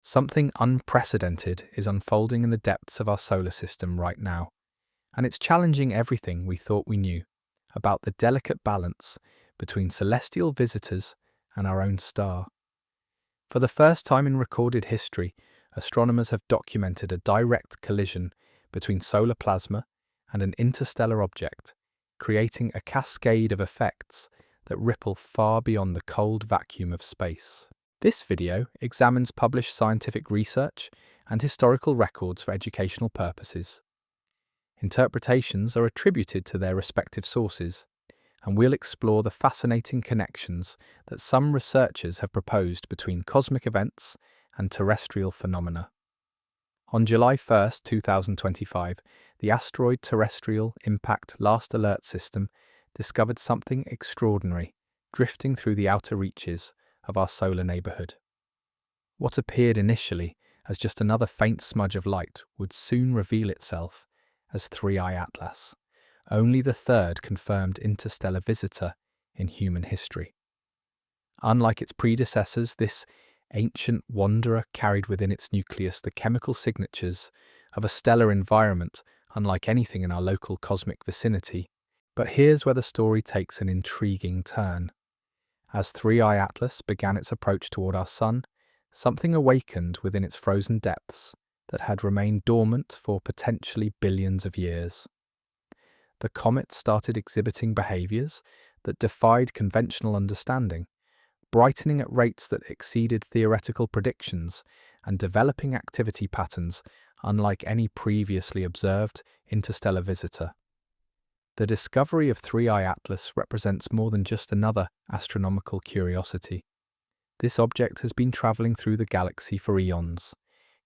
Something unprecedented is unfolding in the depths of our solar system right now, and it's challenging everything we thought we knew about the delicate balance between celestial visitors and our own star. For the first time in recorded history, astronomers have documented a direct collision between solar plasma and an interstellar object, creating a cascade of effects that ripple far beyond the cold vacuum of space. This video examines published scientific research and historical records for educational purposes. Interpretations are attributed to their respective sources, and we'll explore the fascinating connections that some researchers have proposed between cosmic events and terrestrial phenomena. On July 1, 2025, the Asteroid Terrestrial Impact Last Alert System discovered something extraordinary drifting through the outer reaches of our solar neighbourhood. What appeared initially as just another faint smudge of light would soon reveal itself as 3IATLAS, only the third confirmed interstellar visitor in human history. Unlike its predecessors, this ancient wanderer carried within its nucleus the chemical signatures of a stellar environment unlike anything in our local cosmic vicinity. But here's where the story takes an intriguing turn. As 3IATLAS began its approach toward our Sun, something awakened within its frozen depths that had remained dormant for potentially billions of years. The comet started exhibiting behaviors that defied conventional understanding, brightening at rates that exceeded theoretical predictions and developing activity patterns unlike any previously observed interstellar visitor. The discovery of 3IATLAS represents more than just another astronomical curiosity. This object has been travelling through the galaxy for eons,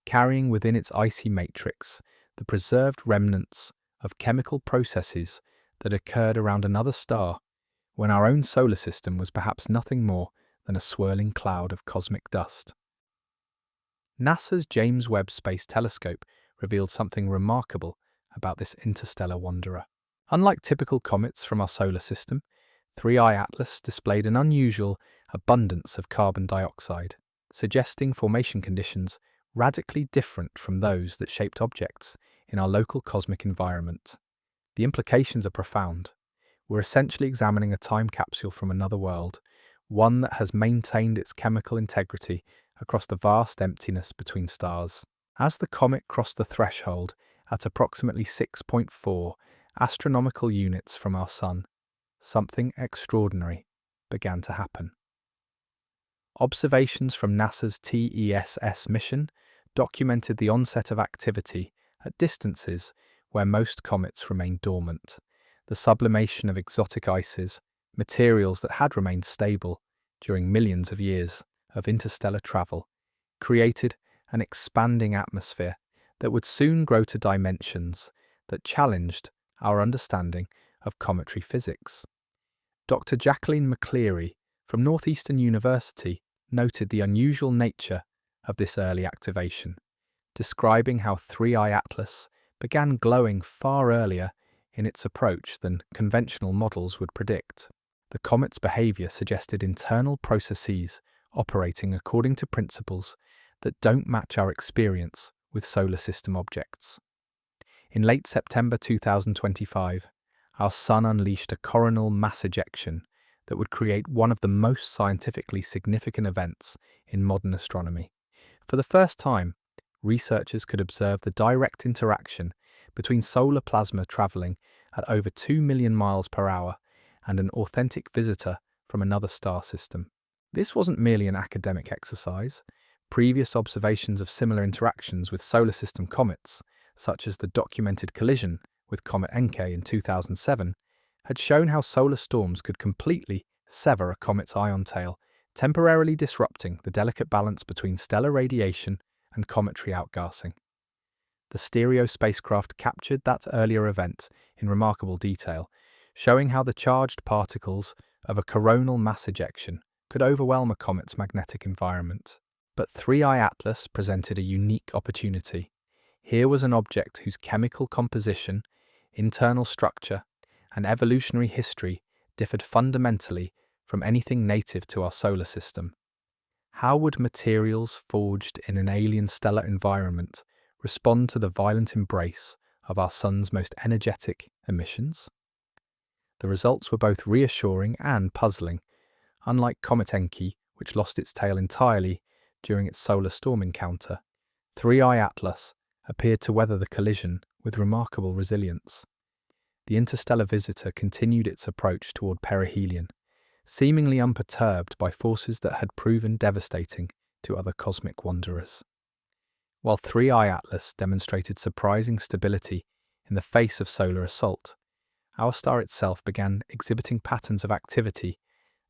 carrying within its icy matrix the preserved remnants of chemical processes that occurred around another star when our own solar system was perhaps nothing more than a swirling cloud of cosmic dust. NASA's James Webb Space Telescope revealed something remarkable about this interstellar wanderer. Unlike typical comets from our solar system, 3IATLAS displayed an unusual abundance of carbon dioxide, suggesting formation conditions radically different from those that shaped objects in our local cosmic environment. The implications are profound. We're essentially examining a time capsule from another world, one that has maintained its chemical integrity across the vast emptiness between stars. As the comet crossed the threshold at approximately 6.4 astronomical units from our Sun, something extraordinary began to happen. Observations from NASA's TESS mission documented the onset of activity at distances where most comets remain dormant. The sublimation of exotic ices, materials that had remained stable during millions of years of interstellar travel, created an expanding atmosphere that would soon grow to dimensions that challenged our understanding of cometary physics. Dr. Jacqueline McCleary from Northeastern University noted the unusual nature of this early activation, describing how 3IATLAS began glowing far earlier in its approach than conventional models would predict. The comet's behavior suggested internal processes operating according to principles that don't match our experience with solar system objects. In late September 2025, our Sun unleashed a coronal mass ejection that would create one of the most scientifically significant events in modern astronomy. For the first time, researchers could observe the direct interaction between solar plasma travelling at over 2 million miles per hour and an authentic visitor from another star system. This wasn't merely an academic exercise. Previous observations of similar interactions with solar system comets, such as the documented collision with Comet Encke in 2007, had shown how solar storms could completely sever a comet's ion tail, temporarily disrupting the delicate balance between stellar radiation and cometary outgassing. The STEREO spacecraft captured that earlier event in remarkable detail, showing how the charged particles of a coronal mass ejection could overwhelm a comet's magnetic environment. But 3IATLAS presented a unique opportunity. Here was an object whose chemical composition, internal structure, and evolutionary history differed fundamentally from anything native to our solar system. How would materials forged in an alien stellar environment respond to the violent embrace of our sun's most energetic emissions? The results were both reassuring and puzzling. Unlike Comet Encke, which lost its tail entirely during its solar storm encounter, 3I-ATLAS appeared to weather the collision with remarkable resilience. The interstellar visitor continued its approach toward perihelion, seemingly unperturbed by forces that had proven devastating to other cosmic wanderers. While 3I-ATLAS demonstrated surprising stability in the face of solar assault, our star itself began exhibiting patterns of activity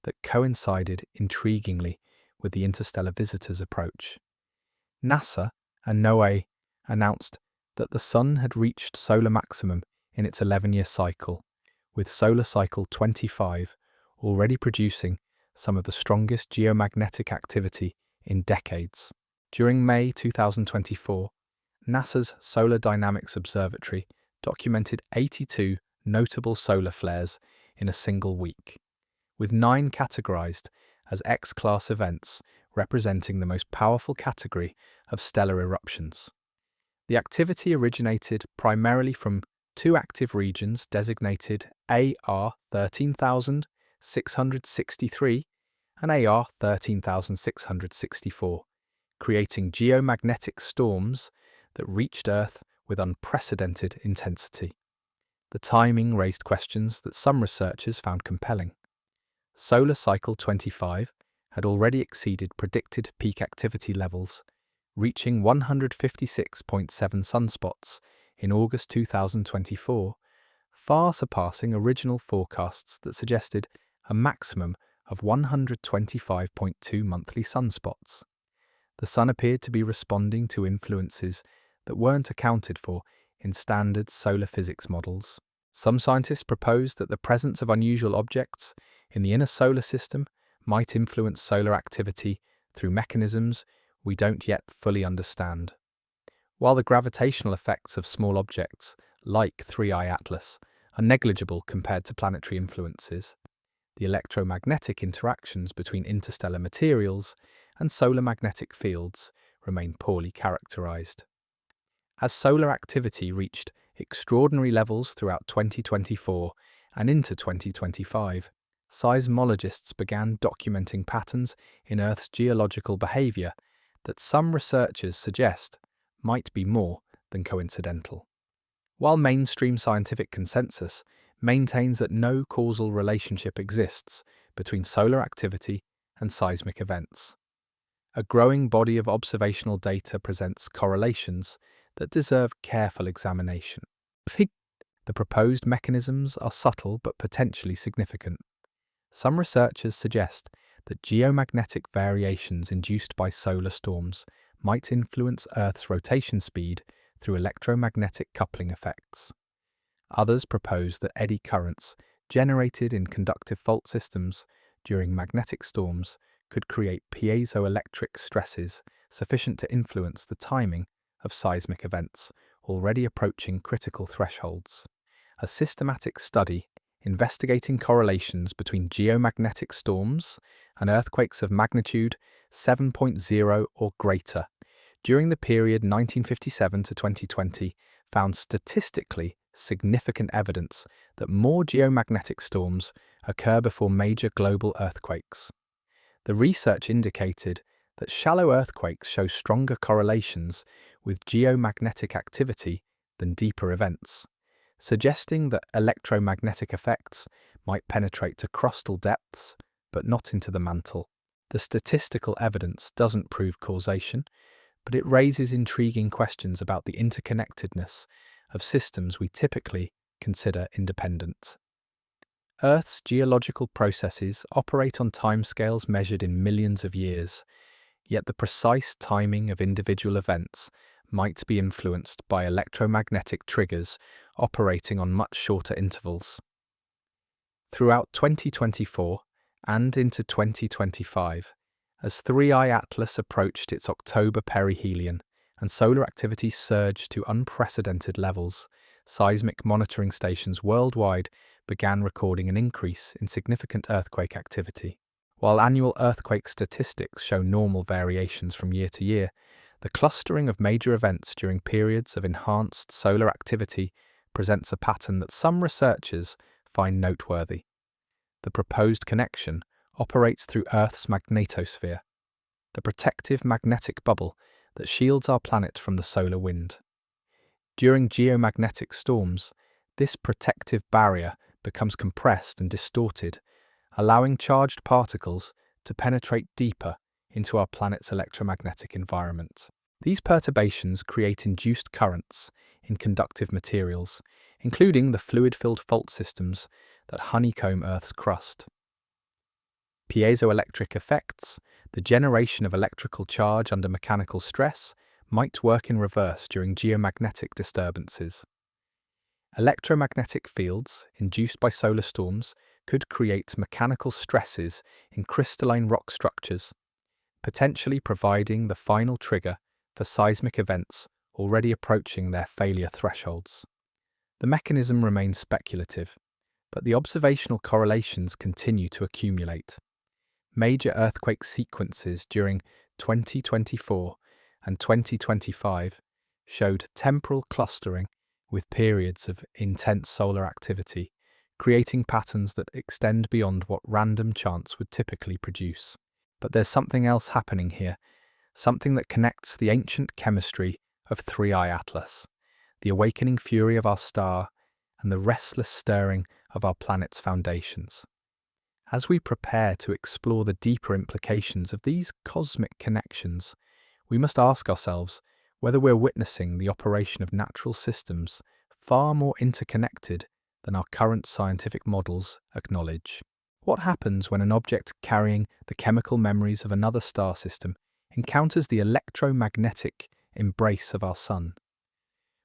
that coincided intriguingly with the interstellar visitor's approach. NASA and NOAA announced that the Sun had reached solar maximum in its 11-year cycle, with solar cycle 25 already producing some of the strongest geomagnetic activity in decades. During May 2024, NASA's Solar Dynamics Observatory documented 82 notable solar flares in a single week, with 9 categorized as X-class events representing the most powerful category of stellar eruptions. The activity originated primarily from 2 active regions designated AR 13,663 and AR 13,664, creating geomagnetic storms that reached Earth with unprecedented intensity. The timing raised questions that some researchers found compelling. Solar cycle 25 had already exceeded predicted peak activity levels, reaching 156.7 sunspots in August 2024, far surpassing original forecasts that suggested a maximum of 125.2 monthly sunspots. The Sun appeared to be responding to influences that weren't accounted for in standard solar physics models. Some scientists proposed that the presence of unusual objects in the inner solar system might influence solar activity through mechanisms we don't yet fully understand. While the gravitational effects of small objects, like 3I-ATLAS, are negligible compared to planetary influences, the electromagnetic interactions between interstellar materials and solar magnetic fields remain poorly characterized. As solar activity reached extraordinary levels throughout 2024 and into 2025, seismologists began documenting patterns in Earth's geological behavior that some researchers suggest might be more than coincidental. While mainstream scientific consensus maintains that no causal relationship exists between solar activity and seismic events, a growing body of observational data presents correlations that deserve careful examination. The proposed mechanisms are subtle but potentially significant. Some researchers suggest that geomagnetic variations induced by solar storms might influence Earth's rotation speed through electromagnetic coupling effects. Others propose that eddy currents generated in conductive fault systems during magnetic storms could create piezoelectric stresses sufficient to influence the timing of seismic events already approaching critical thresholds. A systematic study investigating correlations between geomagnetic storms and earthquakes of magnitude 7.0 or greater during the period 1957 to 2020 found statistically significant evidence that more geomagnetic storms occur before major global earthquakes. The research indicated that shallow earthquakes show stronger correlations with geomagnetic activity than deeper events, suggesting that electromagnetic effects might penetrate to crustal depths, but not into the mantle. The statistical evidence doesn't prove causation, but it raises intriguing questions about the interconnectedness of systems we typically consider independent. Earth's geological processes operate on timescales measured in millions of years, yet the precise timing of individual events might be influenced by electromagnetic triggers operating on much shorter intervals. Throughout 2024 and into 2025, as 3I-ATLAS approached its October perihelion and solar activity surged to unprecedented levels, seismic monitoring stations worldwide began recording an increase in significant earthquake activity. While annual earthquake statistics show normal variations from year to year, the clustering of major events during periods of enhanced solar activity presents a pattern that some researchers find noteworthy. The proposed connection operates through Earth's magnetosphere, the protective magnetic bubble that shields our planet from the solar wind. During geomagnetic storms, this protective barrier becomes compressed and distorted, allowing charged particles to penetrate deeper into our planet's electromagnetic environment. These perturbations create induced currents in conductive materials, including the fluid-filled fault systems that honeycomb Earth's crust. Piezoelectric effects, the generation of electrical charge under mechanical stress, might work in reverse during geomagnetic disturbances. Electromagnetic fields induced by solar storms could create mechanical stresses in crystalline rock structures, potentially providing the final trigger for seismic events already approaching their failure thresholds. The mechanism remains speculative, but the observational correlations continue to accumulate. Major earthquake sequences during 2024 and 2025 showed temporal clustering with periods of intense solar activity, creating patterns that extend beyond what random chance would typically produce. But there's something else happening here, something that connects the ancient chemistry of 3IATLAS, the awakening fury of our star, and the restless stirring of our planet's foundations. As we prepare to explore the deeper implications of these cosmic connections, we must ask ourselves whether we're witnessing the operation of natural systems far more interconnected than our current scientific models acknowledge. What happens when an object carrying the chemical memories of another star system encounters the electromagnetic embrace of our Sun?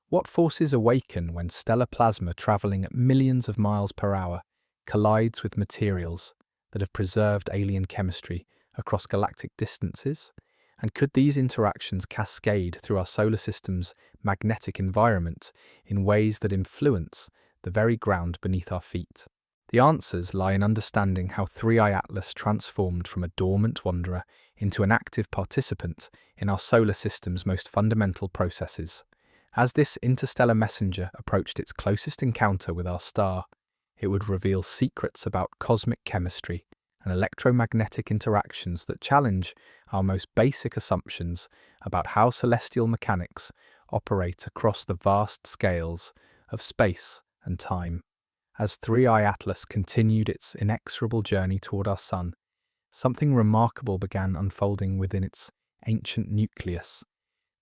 What forces awaken when stellar plasma travelling at millions of miles per hour collides with materials that have preserved alien chemistry across galactic distances? And could these interactions cascade through our solar system's magnetic environment in ways that influence the very ground beneath our feet? The answers lie in understanding how 3IATLAS transformed from a dormant wanderer into an active participant in our solar system's most fundamental processes. As this interstellar messenger approached its closest encounter with our star, it would reveal secrets about cosmic chemistry and electromagnetic interactions that challenge our most basic assumptions about how celestial mechanics operate across the vast scales of space and time. As 3IATLAS continued its inexorable journey toward our Sun, something remarkable began unfolding within its ancient nucleus.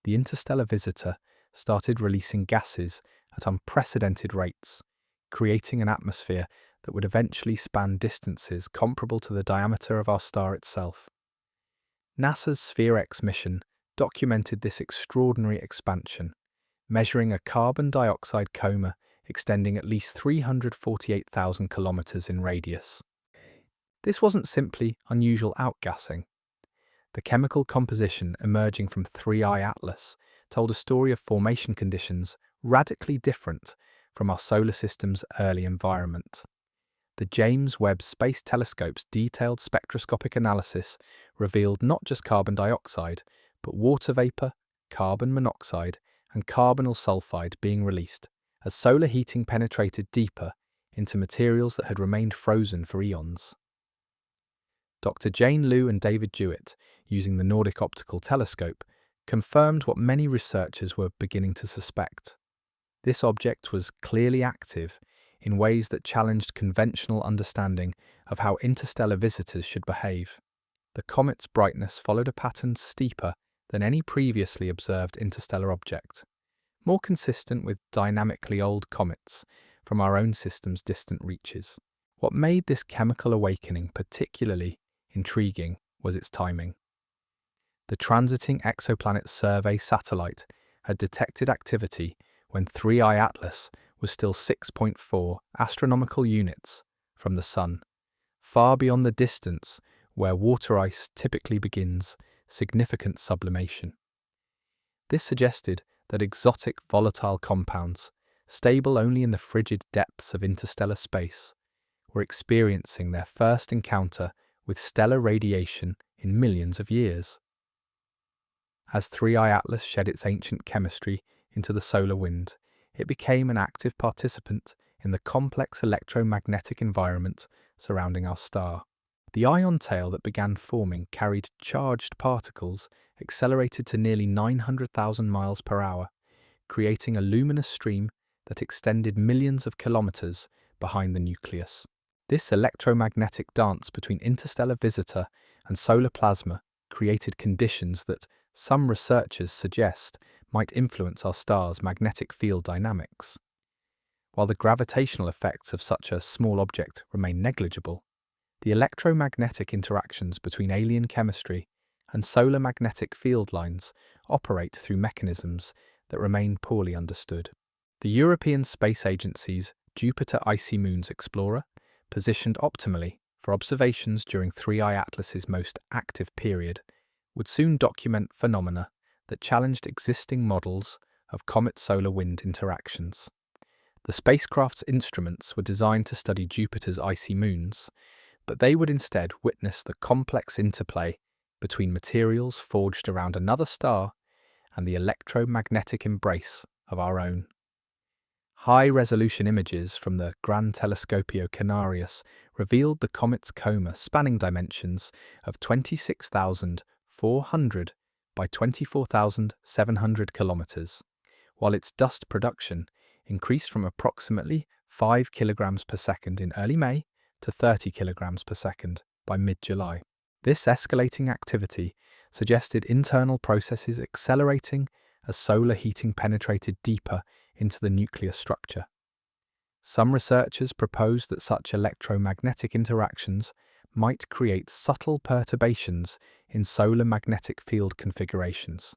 The interstellar visitor started releasing gases at unprecedented rates, creating an atmosphere that would eventually span distances comparable to the diameter of our star itself. NASA's SPHEREx mission documented this extraordinary expansion, measuring a carbon dioxide coma extending at least 348,000 kilometers in radius. This wasn't simply unusual outgassing. The chemical composition emerging from 3IATLAS told a story of formation conditions radically different from our solar system's early environment. The James Webb Space Telescope's detailed spectroscopic analysis revealed not just carbon dioxide, but water vapor, carbon monoxide, and carbonyl sulfide being released as solar heating penetrated deeper into materials that had remained frozen for eons. Dr. Jane Liu and David Jewett, using the Nordic Optical Telescope, confirmed what many researchers were beginning to suspect. This object was clearly active in ways that challenged conventional understanding of how interstellar visitors should behave. The comet's brightness followed a pattern steeper than any previously observed interstellar object, more consistent with dynamically old comets from our own system's distant reaches. What made this chemical awakening particularly intriguing was its timing. The Transiting Exoplanet Survey satellite had detected activity when 3IATLAS was still 6.4 astronomical units from the Sun, far beyond the distance where water ice typically begins significant sublimation. This suggested that exotic volatile compounds, stable only in the frigid depths of interstellar space, were experiencing their first encounter with stellar radiation in millions of years. As 3I-ATLAS shed its ancient chemistry into the solar wind, it became an active participant in the complex electromagnetic environment surrounding our star. The ion tail that began forming carried charged particles accelerated to nearly 900,000 miles per hour, creating a luminous stream that extended millions of kilometers behind the nucleus. This electromagnetic dance between interstellar visitor and solar plasma created conditions that some researchers suggest might influence our star's magnetic field dynamics. While the gravitational effects of such a small object remain negligible, the electromagnetic interactions between alien chemistry and solar magnetic field lines operate through mechanisms that remain poorly understood. The European Space Agency's Jupiter Icy Moons Explorer, positioned optimally for observations during 3I-ATLAS's most active period, would soon document phenomena that challenged existing models of comet-solar wind interactions. The spacecraft's instruments were designed to study Jupiter's icy moons, but they would instead witness the complex interplay between materials forged around another star and the electromagnetic embrace of our own. High-resolution images from the Gran Telescopio Canarias revealed the comet's coma spanning dimensions of 26,400 by 24,700 kilometers, while its dust production increased from approximately 5 kilograms per second in early May to 30 kilograms per second by mid-July. This escalating activity suggested internal processes accelerating as solar heating penetrated deeper into the nuclear structure. Some researchers proposed that such electromagnetic interactions might create subtle perturbations in solar magnetic field configurations.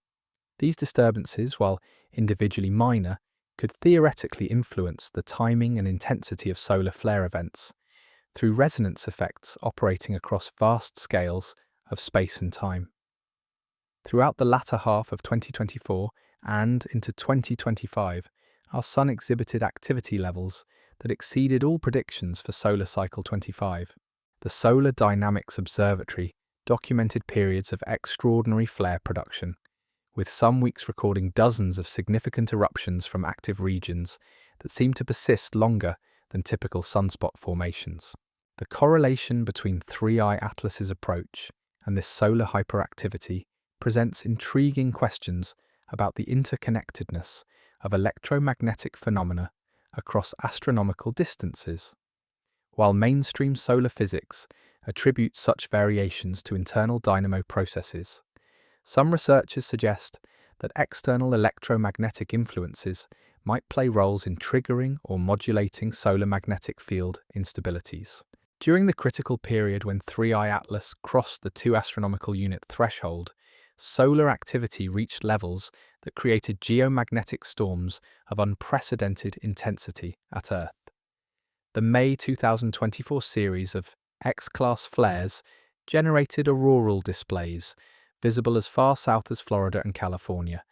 These disturbances, while individually minor, could theoretically influence the timing and intensity of solar flare events through resonance effects operating across vast scales of space and time. Throughout the latter half of 2024 and into 2025, our Sun exhibited activity levels that exceeded all predictions for solar cycle 25. The Solar Dynamics Observatory documented periods of extraordinary flare production, with some weeks recording dozens of significant eruptions from active regions that seemed to persist longer than typical sunspot formations. The correlation between 3I-ATLAS's approach and this solar hyperactivity presents intriguing questions about the interconnectedness of electromagnetic phenomena across astronomical distances. While mainstream solar physics attributes such variations to internal dynamo processes, some researchers suggest that external electromagnetic influences might play roles in triggering or modulating solar magnetic field instabilities. During the critical period when 3I-ATLAS crossed the 2 astronomical unit threshold, solar activity reached levels that created geomagnetic storms of unprecedented intensity at Earth. The May 2024 series of X-class flares generated auroral displays visible as far south as Florida and California,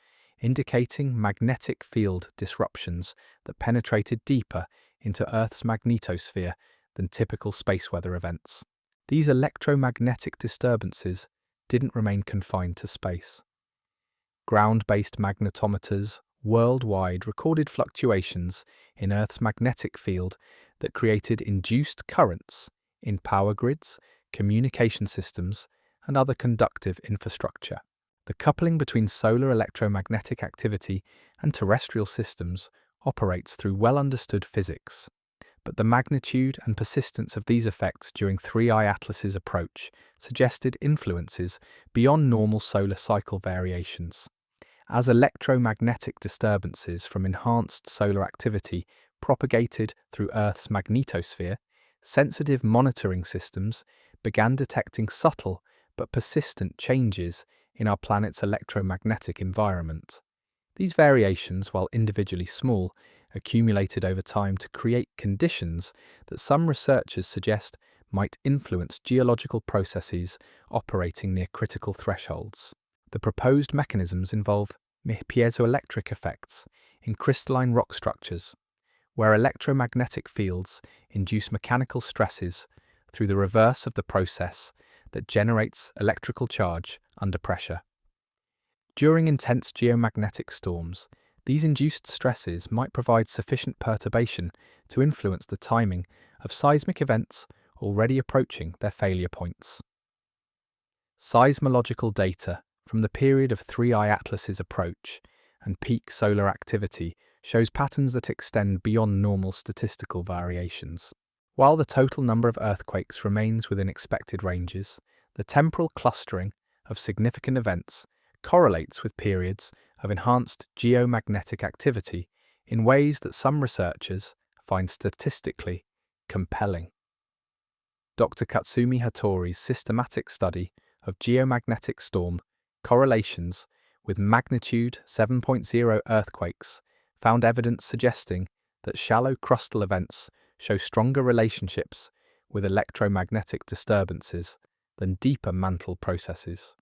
indicating magnetic field disruptions that penetrated deeper into Earth's magnetosphere than typical space weather events. These electromagnetic disturbances didn't remain confined to space. Ground-based magnetometers worldwide recorded fluctuations in Earth's magnetic field that created induced currents in power grids, communication systems, and other conductive infrastructure. The coupling between solar electromagnetic activity and terrestrial systems operates through well-understood physics, but the magnitude and persistence of these effects during 3I-ATLAS's approach suggested influences beyond normal solar cycle variations. As electromagnetic disturbances from enhanced solar activity propagated through Earth's magnetosphere, sensitive monitoring systems began detecting subtle but persistent changes in our planet's electromagnetic environment. These variations, while individually small, accumulated over time to create conditions that some researchers suggest might influence geological processes operating near critical thresholds. The proposed mechanisms involve piezoelectric effects in crystalline rock structures, where electromagnetic fields induce mechanical stresses through the reverse of the process that generates electrical charge under pressure. During intense geomagnetic storms, these induced stresses might provide sufficient perturbation to influence the timing of seismic events already approaching their failure points. Seismological data from the period of 3IATLAS's approach and peak solar activity shows patterns that extend beyond normal statistical variations. While the total number of earthquakes remains within expected ranges, the temporal clustering of significant events correlates with periods of enhanced geomagnetic activity in ways that some researchers find statistically compelling. Dr. Katsumi Hattori's systematic study of geomagnetic storm correlations with magnitude 7.0 earthquakes found evidence suggesting that shallow crustal events show stronger relationships with electromagnetic disturbances than deeper mantle processes.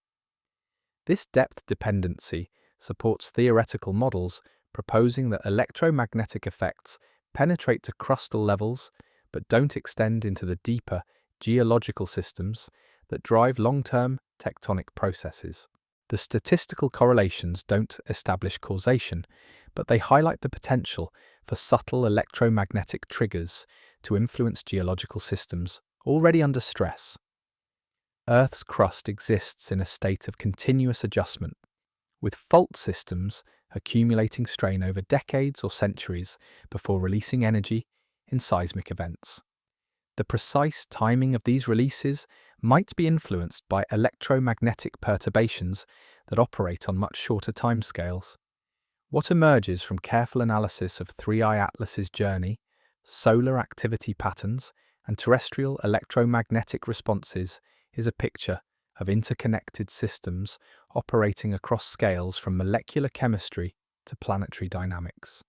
This depth dependency supports theoretical models proposing that electromagnetic effects penetrate to crustal levels but don't extend into the deeper geological systems that drive long-term tectonic processes. The statistical correlations don't establish causation, but they highlight the potential for subtle electromagnetic triggers to influence geological systems already under stress. Earth's crust exists in a state of continuous adjustment, with fault systems accumulating strain over decades or centuries before releasing energy in seismic events. The precise timing of these releases might be influenced by electromagnetic perturbations that operate on much shorter timescales. What emerges from careful analysis of 3IATLAS's journey, solar activity patterns, and terrestrial electromagnetic responses is a picture of interconnected systems operating across scales from molecular chemistry to planetary dynamics.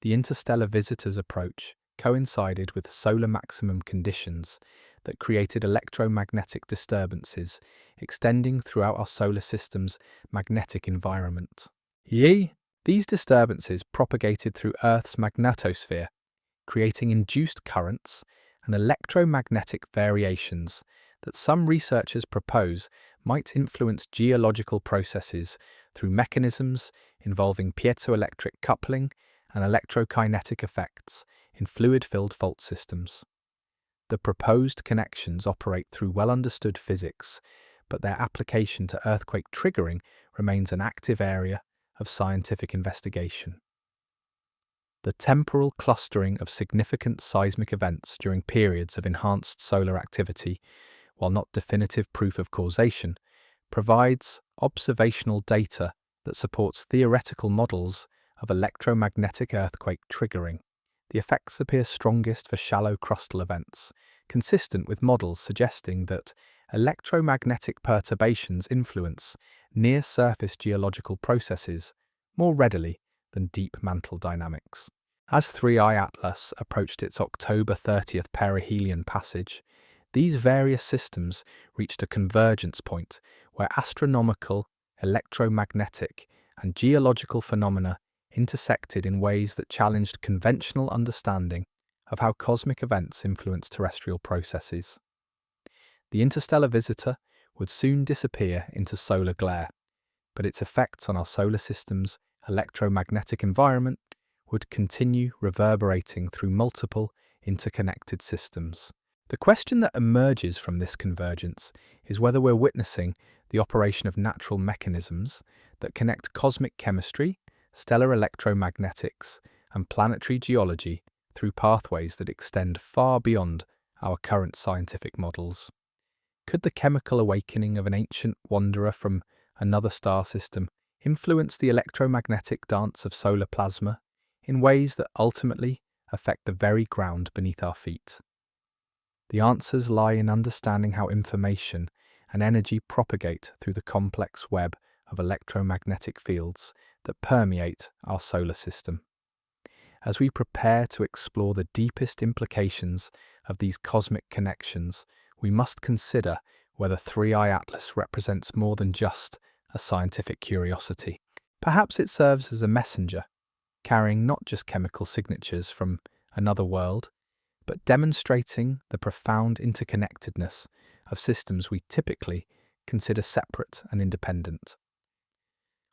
The interstellar visitors approach coincided with solar maximum conditions that created electromagnetic disturbances extending throughout our solar system's magnetic environment. These disturbances propagated through Earth's magnetosphere, creating induced currents and electromagnetic variations that some researchers propose might influence geological processes through mechanisms involving piezoelectric coupling and electrokinetic effects in fluid-filled fault systems. The proposed connections operate through well-understood physics, but their application to earthquake triggering remains an active area of scientific investigation. The temporal clustering of significant seismic events during periods of enhanced solar activity, while not definitive proof of causation, provides observational data that supports theoretical models of electromagnetic earthquake triggering. The effects appear strongest for shallow crustal events, consistent with models suggesting that electromagnetic perturbations influence near-surface geological processes more readily than deep mantle dynamics. As 3IATLAS approached its October 30th perihelion passage, these various systems reached a convergence point where astronomical, electromagnetic, and geological phenomena intersected in ways that challenged conventional understanding of how cosmic events influence terrestrial processes. The interstellar visitor would soon disappear into solar glare, but its effects on our solar system's electromagnetic environment would continue reverberating through multiple interconnected systems. The question that emerges from this convergence is whether we're witnessing the operation of natural mechanisms that connect cosmic chemistry, stellar electromagnetics, and planetary geology through pathways that extend far beyond our current scientific models. Could the chemical awakening of an ancient wanderer from another star system influence the electromagnetic dance of solar plasma in ways that ultimately affect the very ground beneath our feet? The answers lie in understanding how information and energy propagate through the complex web of electromagnetic fields that permeate our solar system. As we prepare to explore the deepest implications of these cosmic connections, we must consider whether 3IATLAS represents more than just a scientific curiosity. Perhaps it serves as a messenger, carrying not just chemical signatures from another world, but demonstrating the profound interconnectedness of systems we typically consider separate and independent.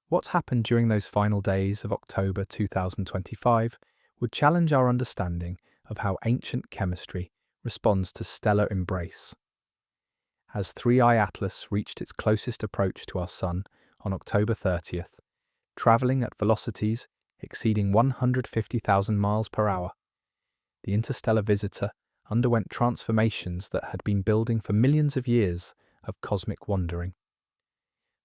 What happened during those final days of October 2025 would challenge our understanding of how ancient chemistry responds to stellar embrace. As 3I-ATLAS reached its closest approach to our Sun on October 30th, travelling at velocities exceeding 150,000 miles per hour, the interstellar visitor underwent transformations that had been building for millions of years of cosmic wandering.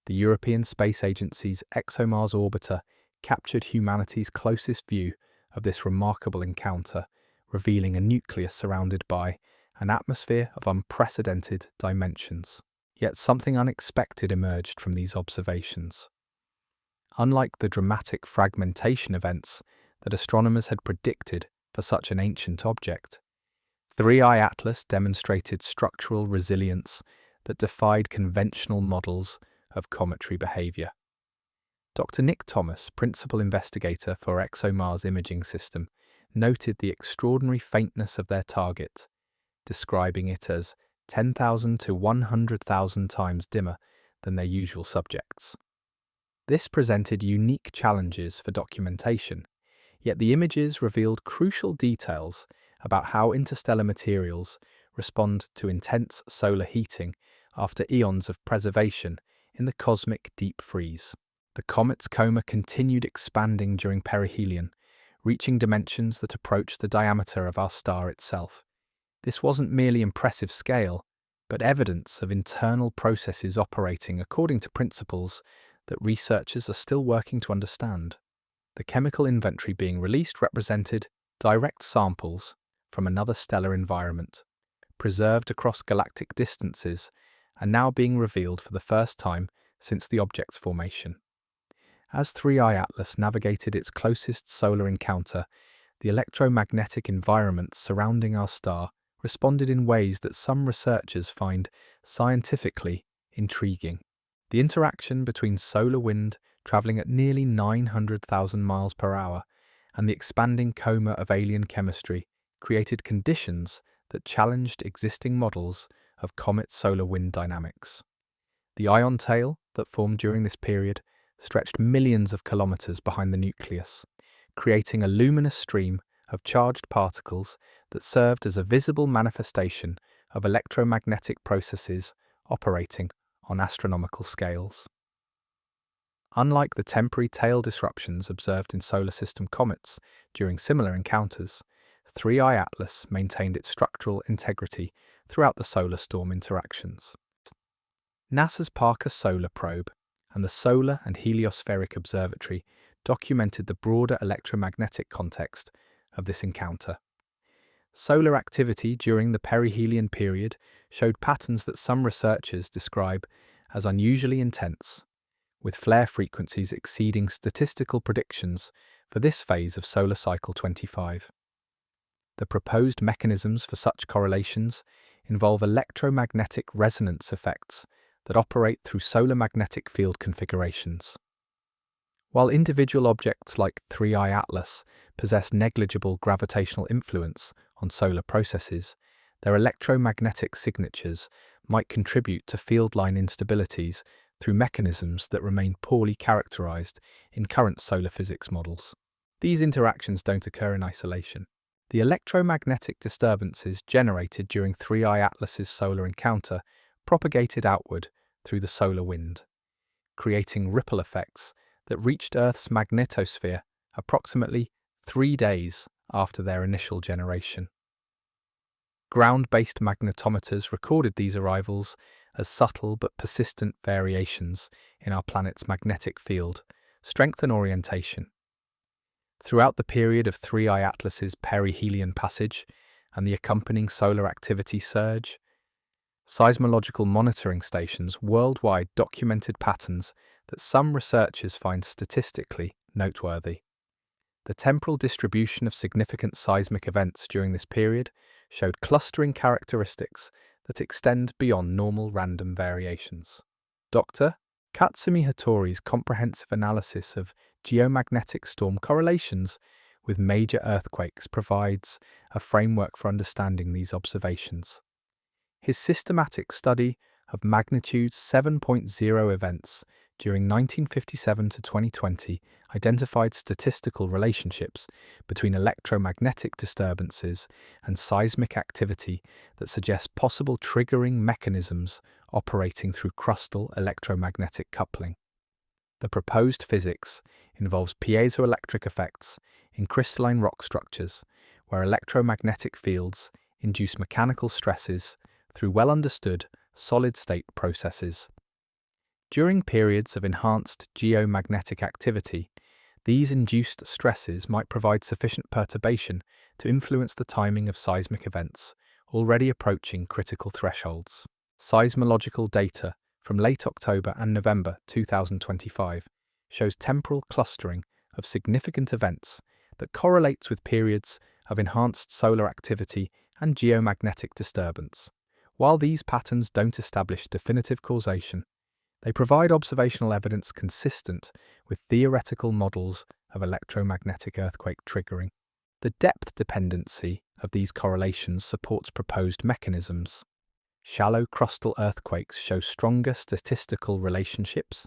The European Space Agency's ExoMars orbiter captured humanity's closest view of this remarkable encounter, revealing a nucleus surrounded by an atmosphere of unprecedented dimensions. Yet something unexpected emerged from these observations. Unlike the dramatic fragmentation events that astronomers had predicted for such an ancient object, 3I-ATLAS demonstrated structural resilience that defied conventional models of cometary behavior. Dr. Nick Thomas, principal investigator for ExoMars imaging system, noted the extraordinary faintness of their target, describing it as 10,000 to 100,000 times dimmer than their usual subjects. This presented unique challenges for documentation, yet the images revealed crucial details about how interstellar materials respond to intense solar heating after eons of preservation in the cosmic deep freeze. The comet's coma continued expanding during perihelion, reaching dimensions that approached the diameter of our star itself. This wasn't merely impressive scale, but evidence of internal processes operating according to principles that researchers are still working to understand. The chemical inventory being released represented direct samples from another stellar environment, preserved across galactic distances, and now being revealed for the first time since the object's formation. As 3I-ATLAS navigated its closest solar encounter, the electromagnetic environment surrounding our star responded in ways that some researchers find scientifically intriguing. The interaction between solar wind travelling at nearly 900,000 miles per hour and the expanding coma of alien chemistry created conditions that challenged existing models of comet solar wind dynamics. The ion tail that formed during this period stretched millions of kilometers behind the nucleus, creating a luminous stream of charged particles that served as a visible manifestation of electromagnetic processes operating on astronomical scales. Unlike the temporary tail disruptions observed in solar system comets during similar encounters, 3I-ATLAS maintained its structural integrity throughout the solar storm interactions. NASA's Parker Solar Probe and the Solar and Heliospheric Observatory documented the broader electromagnetic context of this encounter. Solar activity during the perihelion period showed patterns that some researchers describe as unusually intense, with flare frequencies exceeding statistical predictions for this phase of solar cycle 25. The proposed mechanisms for such correlations involve electromagnetic resonance effects that operate through solar magnetic field configurations. While individual objects like 3I-ATLAS possess negligible gravitational influence on solar processes, their electromagnetic signatures might contribute to field line instabilities through mechanisms that remain poorly characterized in current solar physics models. These interactions don't occur in isolation. The electromagnetic disturbances generated during 3I-ATLAS's solar encounter propagated outward through the solar wind, creating ripple effects that reached Earth's magnetosphere approximately 3 days after their initial generation. Ground-based magnetometers recorded these arrivals as subtle but persistent variations in our planet's magnetic field, strength and orientation. Throughout the period of 3I-ATLAS's perihelion passage and the accompanying solar activity surge, seismological monitoring stations worldwide documented patterns that some researchers find statistically noteworthy. The temporal distribution of significant seismic events during this period showed clustering characteristics that extend beyond normal random variations. Dr. Katsumi Hattori's comprehensive analysis of geomagnetic storm correlations with major earthquakes provides a framework for understanding these observations. His systematic study of magnitude 7.0 events during 1957 to 2020 identified statistical relationships between electromagnetic disturbances and seismic activity that suggest possible triggering mechanisms operating through crustal electromagnetic coupling. The proposed physics involves piezoelectric effects in crystalline rock structures, where electromagnetic fields induce mechanical stresses through well-understood solid-state processes. During periods of enhanced geomagnetic activity, these induced stresses might provide sufficient perturbation to influence the timing of seismic events already approaching critical thresholds. Seismological data from late October and November 2025 shows temporal clustering of significant events that correlates with periods of enhanced solar activity and geomagnetic disturbance. While these patterns don't establish definitive causation, they provide observational evidence consistent with theoretical models of electromagnetic earthquake triggering. The depth dependency of these correlations supports proposed mechanisms. Shallow crustal earthquakes show stronger statistical relationships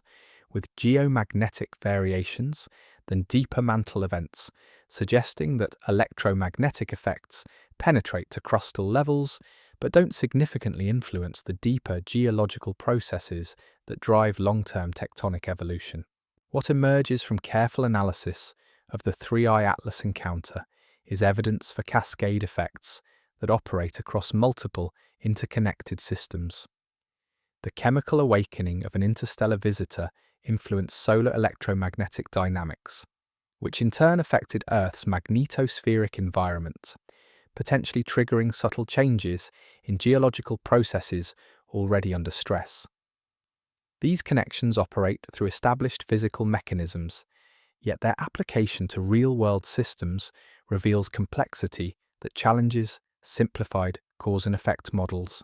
with geomagnetic variations than deeper mantle events, suggesting that electromagnetic effects penetrate to crustal levels but don't significantly influence the deeper geological processes that drive long-term tectonic evolution. What emerges from careful analysis of the 3IATLAS encounter is evidence for cascade effects that operate across multiple interconnected systems. The chemical awakening of an interstellar visitor influenced solar electromagnetic dynamics, which in turn affected Earth's magnetospheric environment, potentially triggering subtle changes in geological processes already under stress. These connections operate through established physical mechanisms, yet their application to real-world systems reveals complexity that challenges simplified cause and effect models.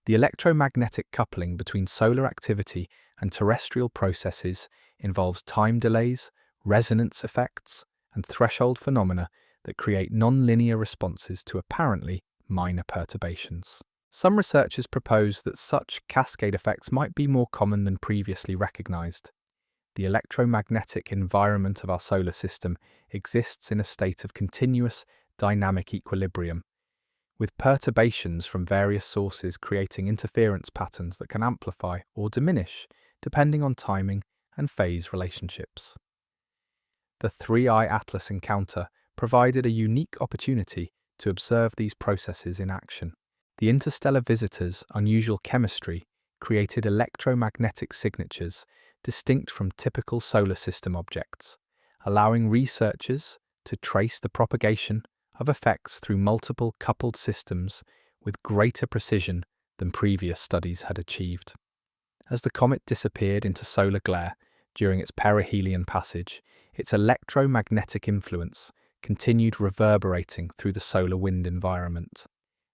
The electromagnetic coupling between solar activity and terrestrial processes involves time delays, resonance effects, and threshold phenomena that create non-linear responses to apparently minor perturbations. Some researchers propose that such cascade effects might be more common than previously recognized. The electromagnetic environment of our solar system exists in a state of continuous dynamic equilibrium, with perturbations from various sources creating interference patterns that can amplify or diminish depending on timing and phase relationships. The 3IATLAS encounter provided a unique opportunity to observe these processes in action. The interstellar visitor's unusual chemistry created electromagnetic signatures distinct from typical solar system objects, allowing researchers to trace the propagation of effects through multiple coupled systems with greater precision than previous studies had achieved. As the comet disappeared into solar glare during its perihelion passage, its electromagnetic influence continued reverberating through the solar wind environment.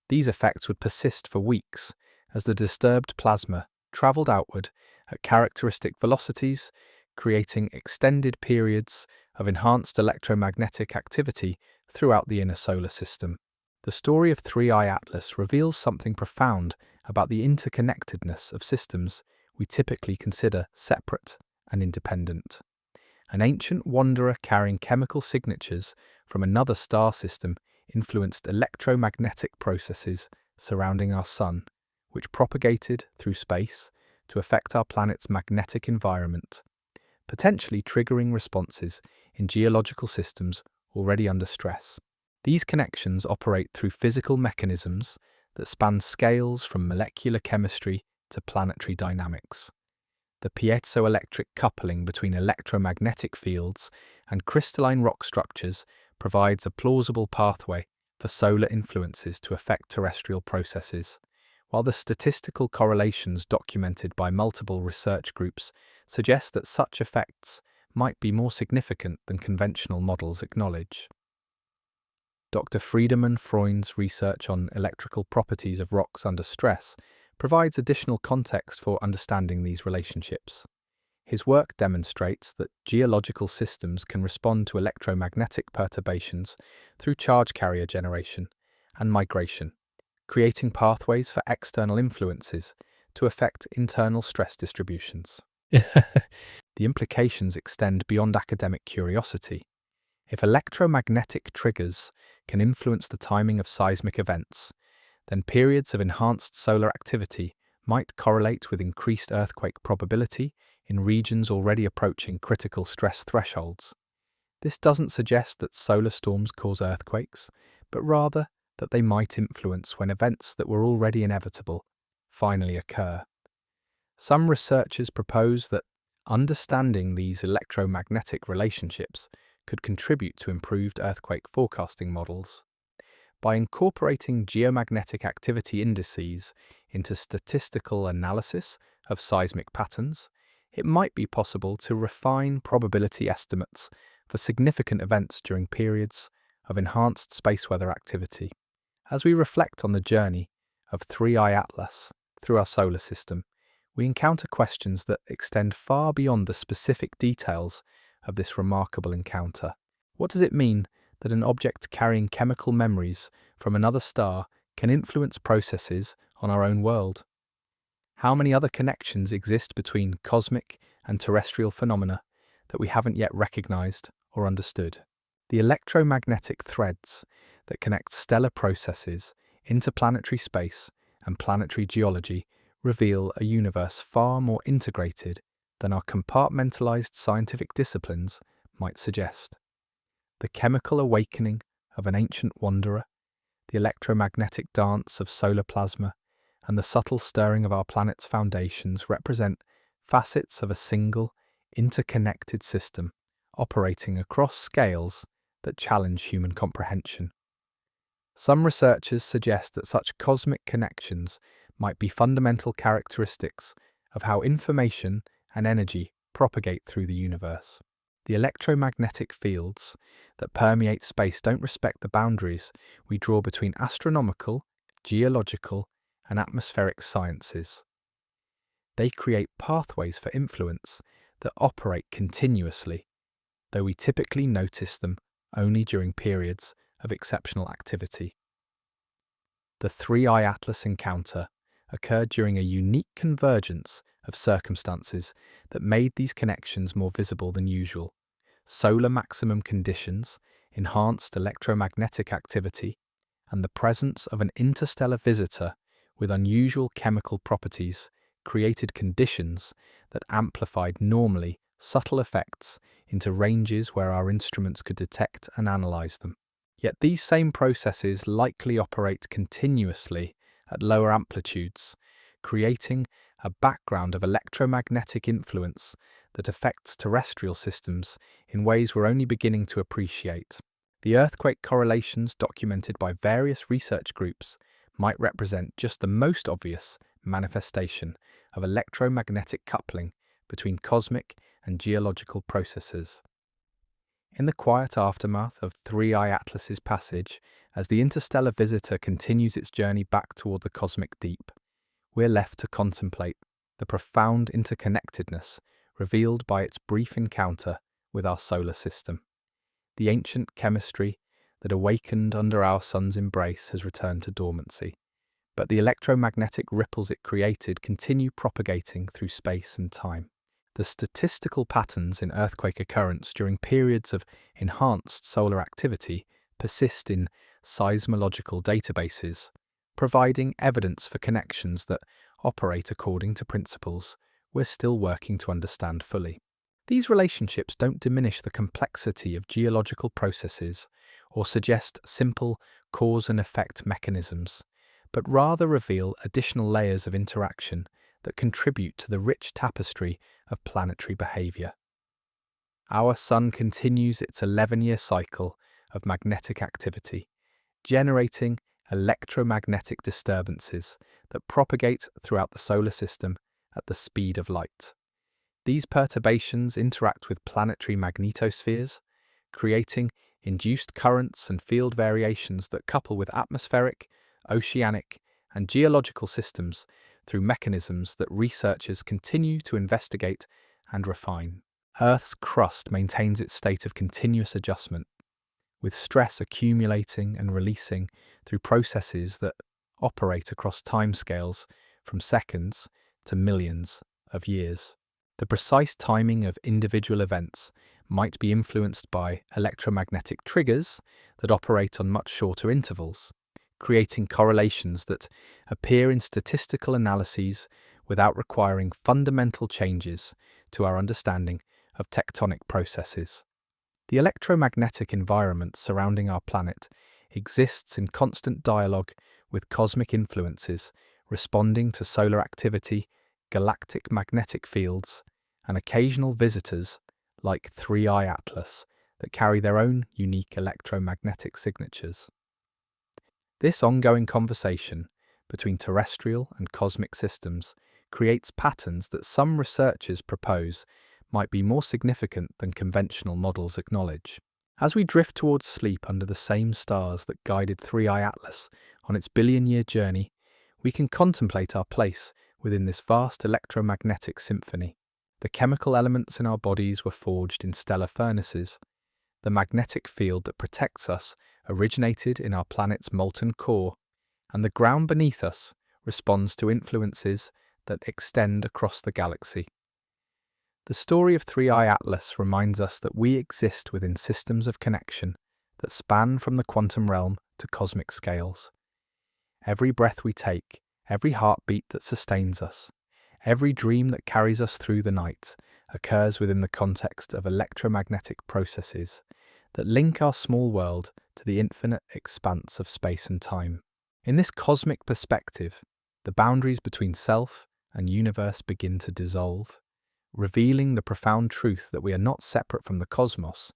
These effects would persist for weeks as the disturbed plasma travelled outward at characteristic velocities, creating extended periods of enhanced electromagnetic activity throughout the inner solar system. The story of 3IATLAS reveals something profound about the interconnectedness of systems we typically consider separate and independent. An ancient wanderer carrying chemical signatures from another star system influenced electromagnetic processes surrounding our Sun, which propagated through space to affect our planet's magnetic environment, potentially triggering responses in geological systems already under stress. These connections operate through physical mechanisms that span scales from molecular chemistry to planetary dynamics. The piezoelectric coupling between electromagnetic fields and crystalline rock structures provides a plausible pathway for solar influences to affect terrestrial processes, while the statistical correlations documented by multiple research groups suggest that such effects might be more significant than conventional models acknowledge. Dr. Friedemann Freund's research on electrical properties of rocks under stress provides additional context for understanding these relationships. His work demonstrates that geological systems can respond to electromagnetic perturbations through charge carrier generation and migration, creating pathways for external influences to affect internal stress distributions. The implications extend beyond academic curiosity. If electromagnetic triggers can influence the timing of seismic events, then periods of enhanced solar activity might correlate with increased earthquake probability in regions already approaching critical stress thresholds. This doesn't suggest that solar storms cause earthquakes, but rather that they might influence when events that were already inevitable finally occur. Some researchers propose that understanding these electromagnetic relationships could contribute to improved earthquake forecasting models. By incorporating geomagnetic activity indices into statistical analysis of seismic patterns, it might be possible to refine probability estimates for significant events during periods of enhanced space weather activity. As we reflect on the journey of 3IATLAS through our solar system, we encounter questions that extend far beyond the specific details of this remarkable encounter. What does it mean that an object carrying chemical memories from another star can influence processes on our own world? How many other connections exist between cosmic and terrestrial phenomena that we haven't yet recognized or understood? The electromagnetic threads that connect stellar processes, interplanetary space, and planetary geology reveal a universe far more integrated than our compartmentalized scientific disciplines might suggest. The chemical awakening of an ancient wanderer, the electromagnetic dance of solar plasma, and the subtle stirring of our planet's foundations represent facets of a single, interconnected system operating across scales that challenge human comprehension. Some researchers suggest that such cosmic connections might be fundamental characteristics of how information and energy propagate through the universe. The electromagnetic fields that permeate space don't respect the boundaries we draw between astronomical, geological, and atmospheric sciences. They create pathways for influence that operate continuously, though we typically notice them only during periods of exceptional activity. The 3IATLAS encounter occurred during a unique convergence of circumstances that made these connections more visible than usual. Solar maximum conditions, enhanced electromagnetic activity, and the presence of an interstellar visitor with unusual chemical properties created conditions that amplified normally subtle effects into ranges where our instruments could detect and analyze them. Yet these same processes likely operate continuously at lower amplitudes, creating a background of electromagnetic influence that affects terrestrial systems in ways we're only beginning to appreciate. The earthquake correlations documented by various research groups might represent just the most obvious manifestation of electromagnetic coupling between cosmic and geological processes. In the quiet aftermath of 3IATLAS's passage, as the interstellar visitor continues its journey back toward the cosmic deep, we're left to contemplate the profound interconnectedness revealed by its brief encounter with our solar system. The ancient chemistry that awakened under our sun's embrace has returned to dormancy, but the electromagnetic ripples it created continue propagating through space and time. The statistical patterns in earthquake occurrence during periods of enhanced solar activity persist in seismological databases, providing evidence for connections that operate according to principles we're still working to understand fully. These relationships don't diminish the complexity of geological processes or suggest simple cause and effect mechanisms, but rather reveal additional layers of interaction that contribute to the rich tapestry of planetary behavior. Our Sun continues its 11-year cycle of magnetic activity, generating electromagnetic disturbances that propagate throughout the solar system at the speed of light. These perturbations interact with planetary magnetospheres, creating induced currents and field variations that couple with atmospheric, oceanic, and geological systems through mechanisms that researchers continue to investigate and refine. Earth's crust maintains its state of continuous adjustment, with stress accumulating and releasing through processes that operate across timescales from seconds to millions of years. The precise timing of individual events might be influenced by electromagnetic triggers that operate on much shorter intervals, creating correlations that appear in statistical analyses without requiring fundamental changes to our understanding of tectonic processes. The electromagnetic environment surrounding our planet exists in constant dialogue with cosmic influences, responding to solar activity, galactic magnetic fields, and occasional visitors like 3IATLAS that carry their own unique electromagnetic signatures. This ongoing conversation between terrestrial and cosmic systems creates patterns that some researchers propose might be more significant than conventional models acknowledge. As we drift towards sleep under the same stars that guided 3IATLAS on its billion-year journey, we can contemplate our place within this vast electromagnetic symphony. The chemical elements in our bodies were forged in stellar furnaces. The magnetic field that protects us originated in our planet's molten core, and the ground beneath us responds to influences that extend across the galaxy. The story of 3IATLAS reminds us that we exist within systems of connection that span from the quantum realm to cosmic scales. Every breath we take, every heartbeat that sustains us, every dream that carries us through the night occurs within the context of electromagnetic processes that link our small world to the infinite expanse of space and time. In this cosmic perspective, the boundaries between self and universe begin to dissolve, revealing the profound truth that we are not separate from the cosmos,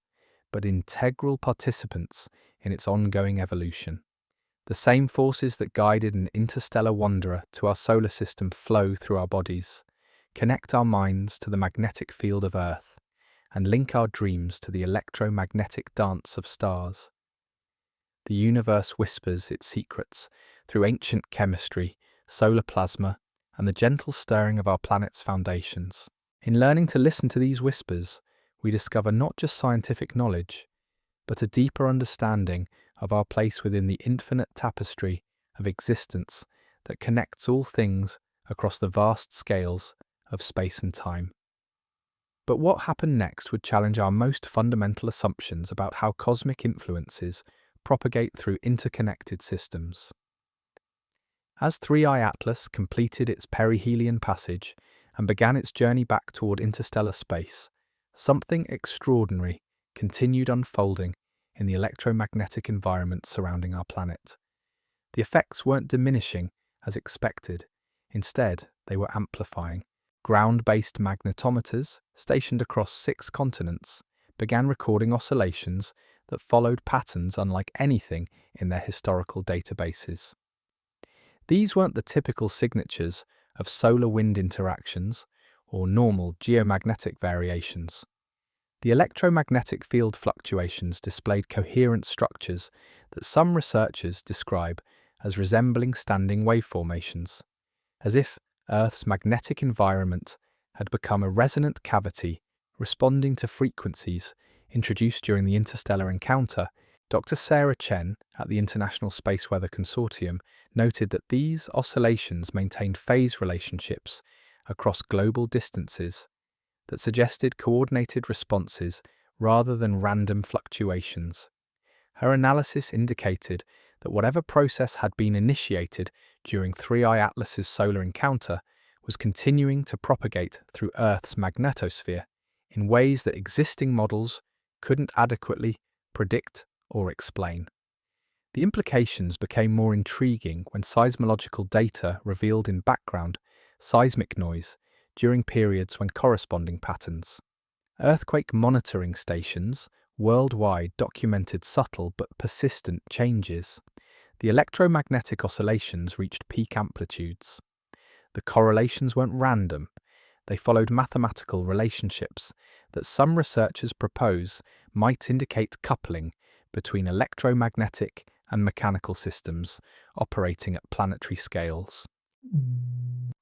but integral participants in its ongoing evolution. The same forces that guided an interstellar wanderer to our solar system flow through our bodies, connect our minds to the magnetic field of Earth, and link our dreams to the electromagnetic dance of stars. The universe whispers its secrets through ancient chemistry, solar plasma, and the gentle stirring of our planet's foundations. In learning to listen to these whispers, we discover not just scientific knowledge, but a deeper understanding of our place within the infinite tapestry of existence that connects all things across the vast scales of space and time. But what happened next would challenge our most fundamental assumptions about how cosmic influences propagate through interconnected systems. As 3IATLAS completed its perihelion passage and began its journey back toward interstellar space, something extraordinary continued unfolding in the electromagnetic environment surrounding our planet. The effects weren't diminishing as expected. Instead, they were amplifying. Ground-based magnetometers, stationed across 6 continents, began recording oscillations that followed patterns unlike anything in their historical databases. These weren't the typical signatures of solar-wind interactions or normal geomagnetic variations. The electromagnetic field fluctuations displayed coherent structures that some researchers describe as resembling standing wave formations, as if Earth's magnetic environment had become a resonant cavity responding to frequencies introduced during the interstellar encounter. Dr. Sarah Chen at the International Space Weather Consortium noted that these oscillations maintained phase relationships across global distances that suggested coordinated responses rather than random fluctuations. Her analysis indicated that whatever process had been initiated during 3IATLAS's solar encounter was continuing to propagate through Earth's magnetosphere in ways that existing models couldn't adequately predict or explain. The implications became more intriguing when seismological data revealed in background seismic noise during periods when corresponding patterns. Earthquake monitoring stations worldwide documented subtle but persistent changes. The electromagnetic oscillations reached peak amplitudes. The correlations weren't random. They followed mathematical relationships that some researchers propose might indicate coupling between electromagnetic and mechanical systems operating at planetary scales.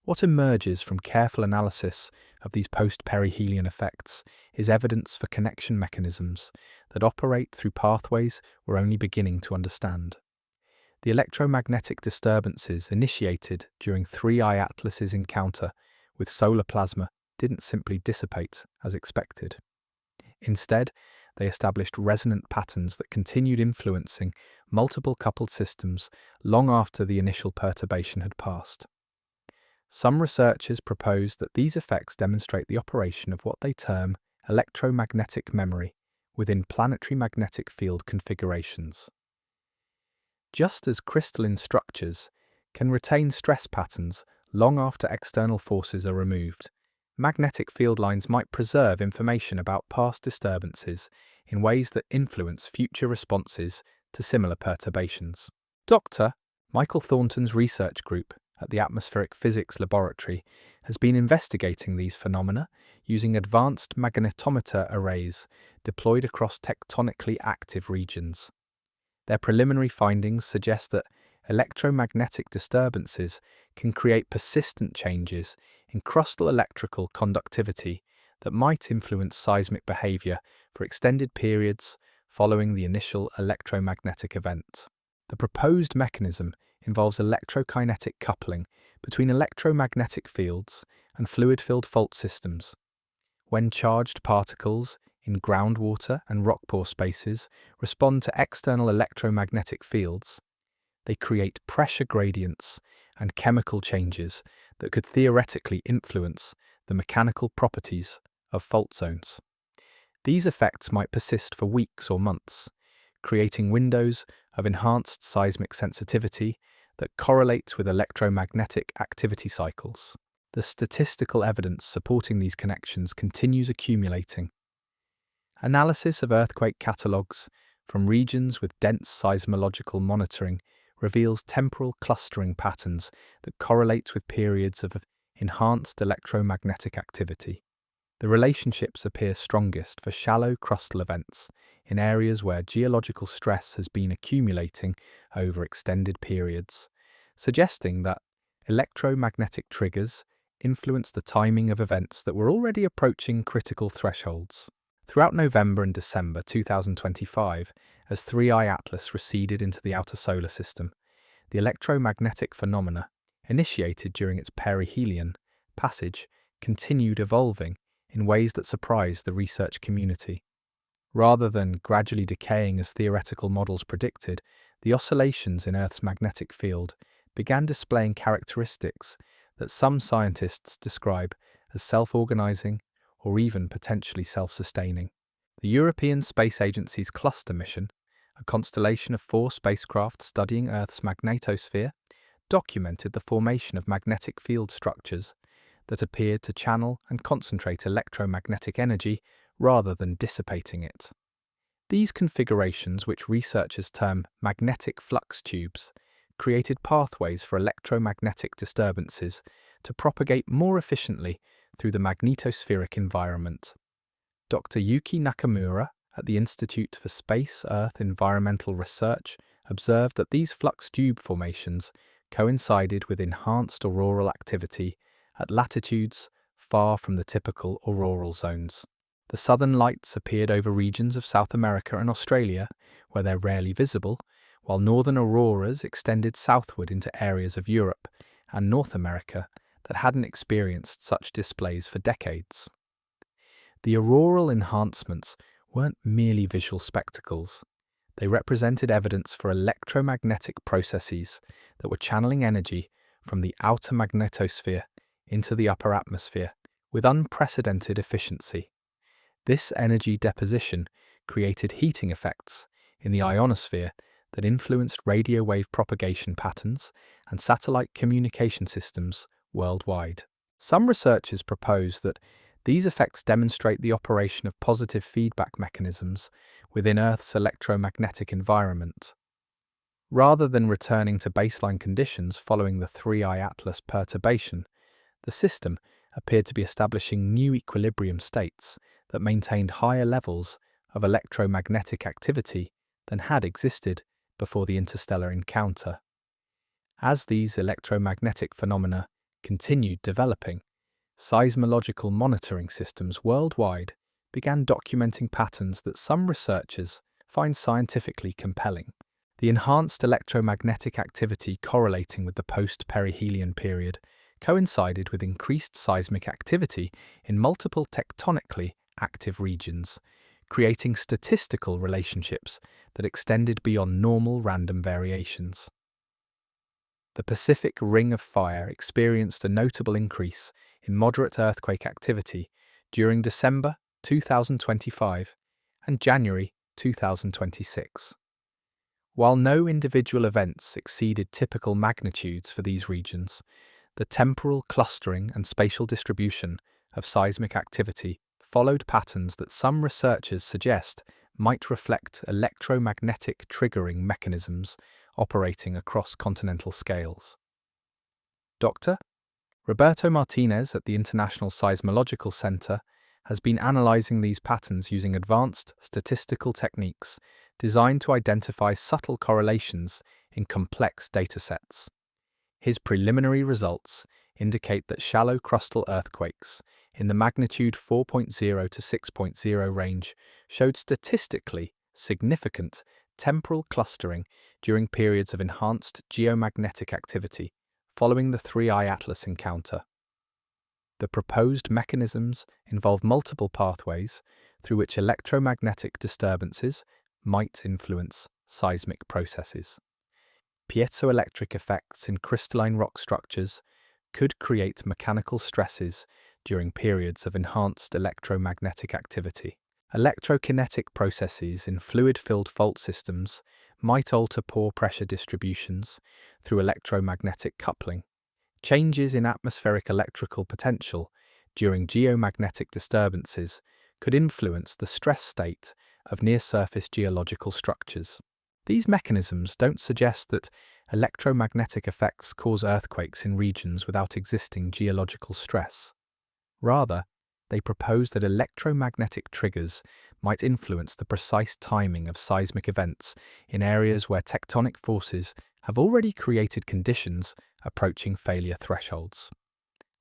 What emerges from careful analysis of these post-perihelion effects is evidence for connection mechanisms that operate through pathways we're only beginning to understand. The electromagnetic disturbances initiated during 3I-ATLAS's encounter with solar plasma didn't simply dissipate as expected. Instead, they established resonant patterns that continued influencing multiple coupled systems long after the initial perturbation had passed. Some researchers propose that these effects demonstrate the operation of what they term electromagnetic memory within planetary magnetic field configurations. Just as crystalline structures can retain stress patterns long after external forces are removed, magnetic field lines might preserve information about past disturbances in ways that influence future responses to similar perturbations. Dr. Michael Thornton's research group at the Atmospheric Physics Laboratory has been investigating these phenomena using advanced magnetometer arrays deployed across tectonically active regions. Their preliminary findings suggest that electromagnetic disturbances can create persistent changes in crustal electrical conductivity that might influence seismic behavior for extended periods following the initial electromagnetic event. The proposed mechanism involves electrokinetic coupling between electromagnetic fields and fluid-filled fault systems. When charged particles in groundwater and rock pore spaces respond to external electromagnetic fields, they create pressure gradients and chemical changes that could theoretically influence the mechanical properties of fault zones. These effects might persist for weeks or months, creating windows of enhanced seismic sensitivity that correlates with electromagnetic activity cycles. The statistical evidence supporting these connections continues accumulating. Analysis of earthquake catalogues from regions with dense seismological monitoring reveals temporal clustering patterns that correlate with periods of enhanced electromagnetic activity. The relationships appear strongest for shallow crustal events in areas where geological stress has been accumulating over extended periods, suggesting that electromagnetic triggers influence the timing of events that were already approaching critical thresholds. Throughout November and December 2025, as 3I-ATLAS receded into the outer solar system, the electromagnetic phenomena, initiated during its perihelion passage, continued evolving in ways that surprised the research community. Rather than gradually decaying as theoretical models predicted, the oscillations in Earth's magnetic field began displaying characteristics that some scientists describe as self-organizing or even potentially self-sustaining. The European Space Agency's Cluster mission, a constellation of 4 spacecraft studying Earth's magnetosphere, documented the formation of magnetic field structures that appeared to channel and concentrate electromagnetic energy rather than dissipating it. These configurations, which researchers term magnetic flux tubes, created pathways for electromagnetic disturbances to propagate more efficiently through the magnetospheric environment. Dr. Yuki Nakamura at the Institute for Space-Earth Environmental Research observed that these flux tube formations coincided with enhanced auroral activity at latitudes far from the typical auroral zones. The southern lights appeared over regions of South America and Australia, where they're rarely visible, while northern auroras extended southward into areas of Europe and North America that hadn't experienced such displays for decades. The auroral enhancements weren't merely visual spectacles. They represented evidence for electromagnetic processes that were channeling energy from the outer magnetosphere into the upper atmosphere with unprecedented efficiency. This energy deposition created heating effects in the ionosphere that influenced radio wave propagation patterns and satellite communication systems worldwide. Some researchers propose that these effects demonstrate the operation of positive feedback mechanisms within Earth's electromagnetic environment. Rather than returning to baseline conditions following the 3I-ATLAS perturbation, the system appeared to be establishing new equilibrium states that maintained higher levels of electromagnetic activity than had existed before the interstellar encounter. As these electromagnetic phenomena continued developing, seismological monitoring systems worldwide began documenting patterns that some researchers find scientifically compelling. The enhanced electromagnetic activity correlating with the post-perihelion period coincided with increased seismic activity in multiple tectonically active regions, creating statistical relationships that extended beyond normal random variations. The Pacific Ring of Fire experienced a notable increase in moderate earthquake activity during December 2025 and January 2026. While no individual events exceeded typical magnitudes for these regions, the temporal clustering and spatial distribution of seismic activity followed patterns that some researchers suggest might reflect electromagnetic triggering mechanisms operating across continental scales. Dr. Roberto Martinez at the International Seismological Center has been analyzing these patterns using advanced statistical techniques designed to identify subtle correlations in complex datasets. His preliminary results indicate that shallow crustal earthquakes in the magnitude 4.0 to 6.0 range showed statistically significant temporal clustering during periods of enhanced geomagnetic activity following the 3IATLAS encounter. The proposed mechanisms involve multiple pathways through which electromagnetic disturbances might influence seismic processes. Piezoelectric effects in crystalline rock structures could create mechanical stresses during periods of enhanced electromagnetic activity. Electrokinetic processes in fluid-filled fault systems might alter pore pressure distributions through electromagnetic coupling. Changes in atmospheric electrical potential during geomagnetic disturbances could influence the stress state of near-surface geological structures. These mechanisms don't suggest that electromagnetic effects cause earthquakes in regions without existing geological stress. Rather, they propose that electromagnetic triggers might influence the precise timing of seismic events in areas where tectonic forces have already created conditions approaching failure thresholds.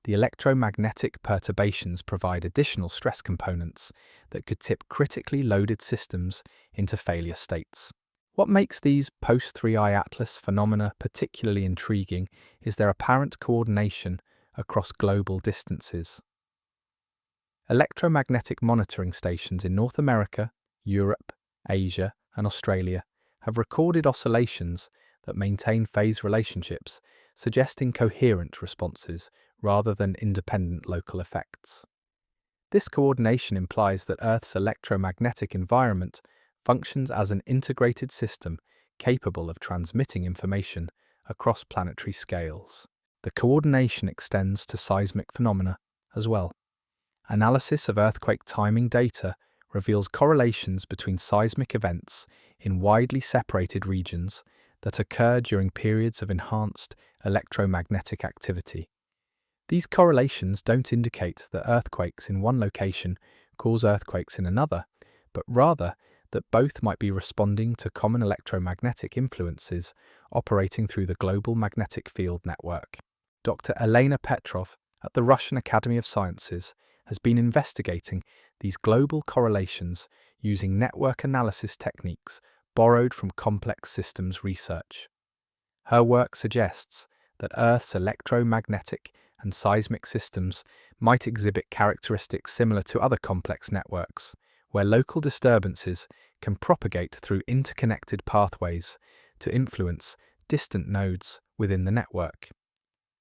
The electromagnetic perturbations provide additional stress components that could tip critically loaded systems into failure states. What makes these post-3IATLAS phenomena particularly intriguing is their apparent coordination across global distances. Electromagnetic monitoring stations in North America, Europe, Asia, and Australia have recorded oscillations that maintain phase relationships, suggesting coherent responses rather than independent local effects. This coordination implies that Earth's electromagnetic environment functions as an integrated system capable of transmitting information across planetary scales. The coordination extends to seismic phenomena as well. Analysis of earthquake timing data reveals correlations between seismic events in widely separated regions that occur during periods of enhanced electromagnetic activity. These correlations don't indicate that earthquakes in one location cause earthquakes in another, but rather that both might be responding to common electromagnetic influences operating through the global magnetic field network. Dr. Elena Petrov at the Russian Academy of Sciences has been investigating these global correlations using network analysis techniques borrowed from complex systems research. Her work suggests that Earth's electromagnetic and seismic systems might exhibit characteristics similar to other complex networks, where local disturbances can propagate through interconnected pathways to influence distant nodes within the network.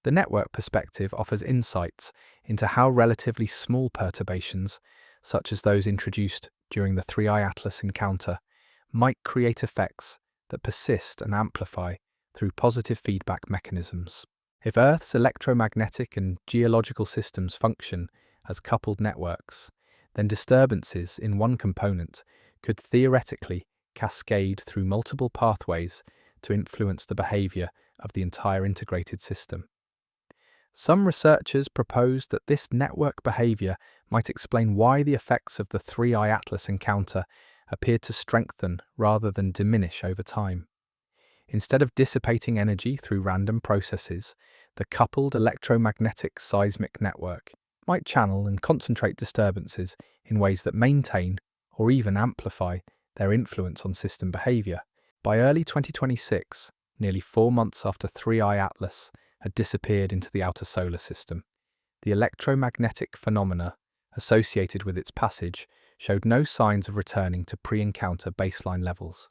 The network perspective offers insights into how relatively small perturbations, such as those introduced during the 3IATLAS encounter, might create effects that persist and amplify through positive feedback mechanisms. If Earth's electromagnetic and geological systems function as coupled networks, then disturbances in one component could theoretically cascade through multiple pathways to influence the behavior of the entire integrated system. Some researchers propose that this network behavior might explain why the effects of the 3IATLAS encounter appeared to strengthen rather than diminish over time. Instead of dissipating energy through random processes, The coupled electromagnetic seismic network might channel and concentrate disturbances in ways that maintain or even amplify their influence on system behavior. By early 2026, nearly 4 months after 3IATLAS had disappeared into the outer solar system, the electromagnetic phenomena associated with its passage showed no signs of returning to pre-encounter baseline levels.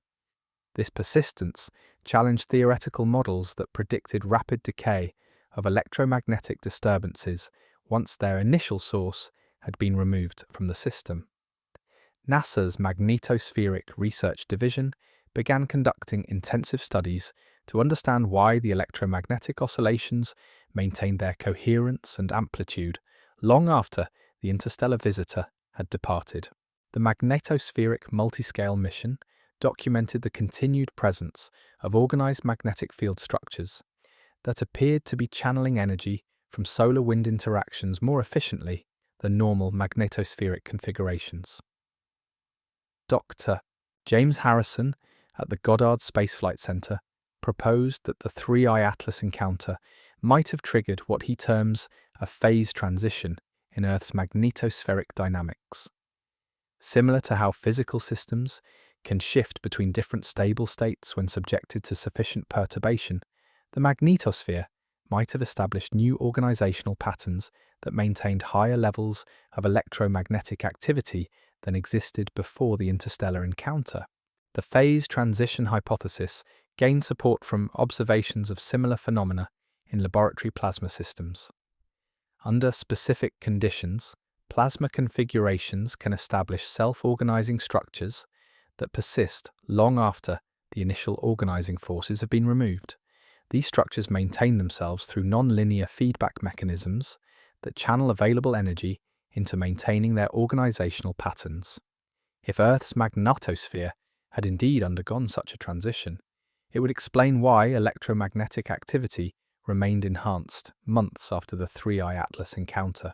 This persistence challenged theoretical models that predicted rapid decay of electromagnetic disturbances once their initial source had been removed from the system. NASA's Magnetospheric Research Division began conducting intensive studies to understand why the electromagnetic oscillations maintained their coherence and amplitude long after the interstellar visitor had departed. The magnetospheric multiscale mission documented the continued presence of organized magnetic field structures that appeared to be channeling energy from solar-wind interactions more efficiently than normal magnetospheric configurations. Dr. James Harrison at the Goddard Space Flight Center proposed that the 3I-ATLAS encounter might have triggered what he terms a phase transition in Earth's magnetospheric dynamics. Similar to how physical systems can shift between different stable states when subjected to sufficient perturbation, the magnetosphere might have established new organizational patterns that maintained higher levels of electromagnetic activity than existed before the interstellar encounter. The phase transition hypothesis gained support from observations of similar phenomena in laboratory plasma systems. Under specific conditions, plasma configurations can establish self-organizing structures that persist long after the initial organizing forces have been removed. These structures maintain themselves through non-linear feedback mechanisms that channel available energy into maintaining their organizational patterns. If Earth's magnetosphere had indeed undergone such a transition, it would explain why electromagnetic activity remained enhanced months after the 3I-ATLAS encounter.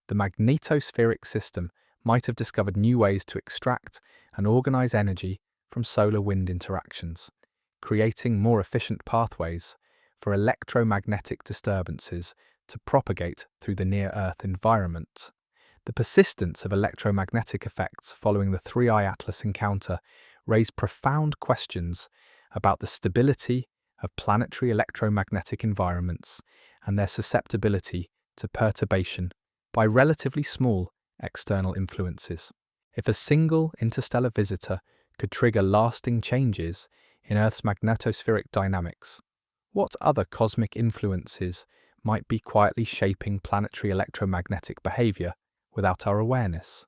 The magnetospheric system might have discovered new ways to extract and organize energy from solar-wind interactions, creating more efficient pathways for electromagnetic disturbances to propagate through the near-Earth environment. The persistence of electromagnetic effects following the 3I-ATLAS encounter raised profound questions about the stability of planetary electromagnetic environments and their susceptibility to perturbation by relatively small external influences. If a single interstellar visitor could trigger lasting changes in Earth's magnetospheric dynamics, what other cosmic influences might be quietly shaping planetary electromagnetic behavior without our awareness?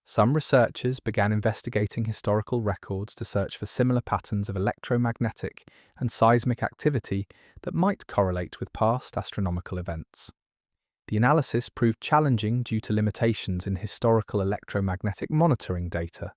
Some researchers began investigating historical records to search for similar patterns of electromagnetic and seismic activity that might correlate with past astronomical events. The analysis proved challenging due to limitations in historical electromagnetic monitoring data,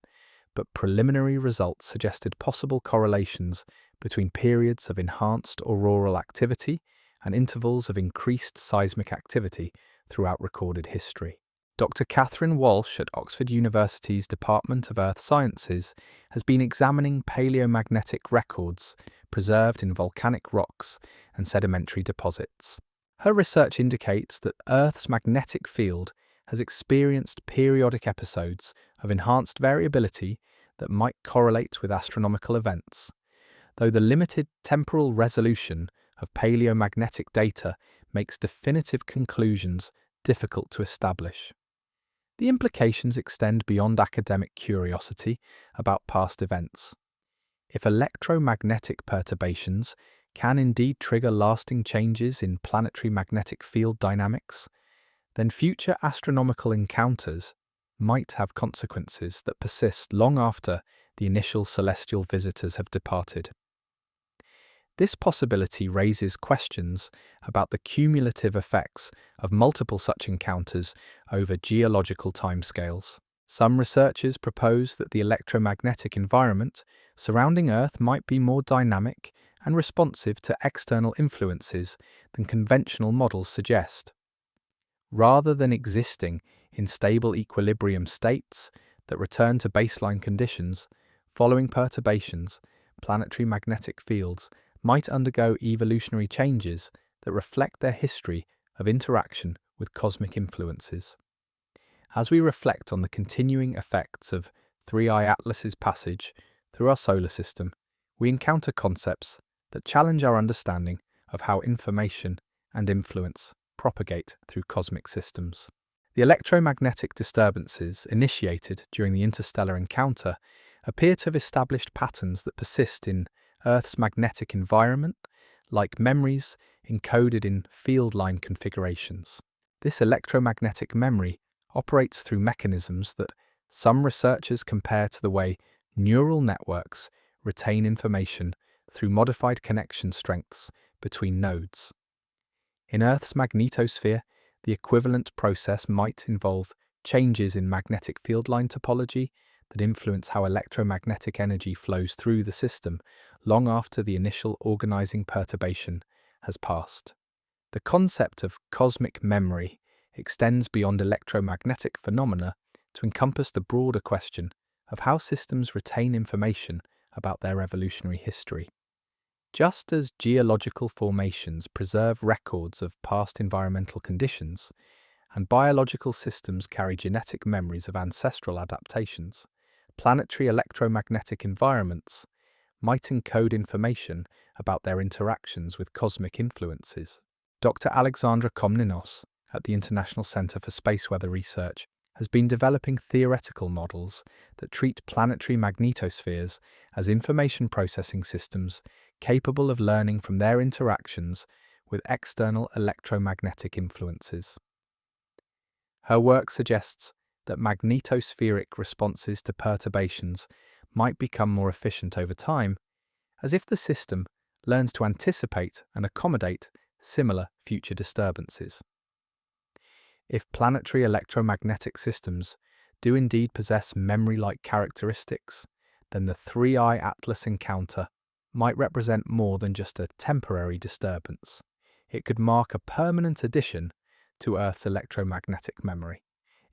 but preliminary results suggested possible correlations between periods of enhanced auroral activity and intervals of increased seismic activity throughout recorded history. Dr. Catherine Walsh at Oxford University's Department of Earth Sciences has been examining paleomagnetic records preserved in volcanic rocks and sedimentary deposits. Her research indicates that Earth's magnetic field has experienced periodic episodes of enhanced variability that might correlate with astronomical events, though the limited temporal resolution of paleomagnetic data makes definitive conclusions difficult to establish. The implications extend beyond academic curiosity about past events. If electromagnetic perturbations can indeed trigger lasting changes in planetary magnetic field dynamics, then future astronomical encounters might have consequences that persist long after the initial celestial visitors have departed. This possibility raises questions about the cumulative effects of multiple such encounters over geological timescales. Some researchers propose that the electromagnetic environment surrounding Earth might be more dynamic and responsive to external influences than conventional models suggest. Rather than existing in stable equilibrium states that return to baseline conditions, following perturbations, planetary magnetic fields might undergo evolutionary changes that reflect their history of interaction with cosmic influences. As we reflect on the continuing effects of 3I-ATLAS's passage through our solar system, we encounter concepts that challenge our understanding of how information and influence propagate through cosmic systems. The electromagnetic disturbances initiated during the interstellar encounter appear to have established patterns that persist in Earth's magnetic environment, like memories encoded in field line configurations. This electromagnetic memory operates through mechanisms that some researchers compare to the way neural networks retain information through modified connection strengths between nodes. In Earth's magnetosphere, the equivalent process might involve changes in magnetic field line topology that influence how electromagnetic energy flows through the system long after the initial organizing perturbation has passed. The concept of cosmic memory extends beyond electromagnetic phenomena to encompass the broader question of how systems retain information about their evolutionary history. Just as geological formations preserve records of past environmental conditions, and biological systems carry genetic memories of ancestral adaptations, planetary electromagnetic environments might encode information about their interactions with cosmic influences. Dr. Alexandra Komnenos at the International Center for Space Weather Research has been developing theoretical models that treat planetary magnetospheres as information processing systems capable of learning from their interactions with external electromagnetic influences. Her work suggests that magnetospheric responses to perturbations might become more efficient over time, as if the system learns to anticipate and accommodate similar future disturbances. If planetary electromagnetic systems do indeed possess memory-like characteristics, then the 3I-ATLAS encounter might represent more than just a temporary disturbance. It could mark a permanent addition to Earth's electromagnetic memory,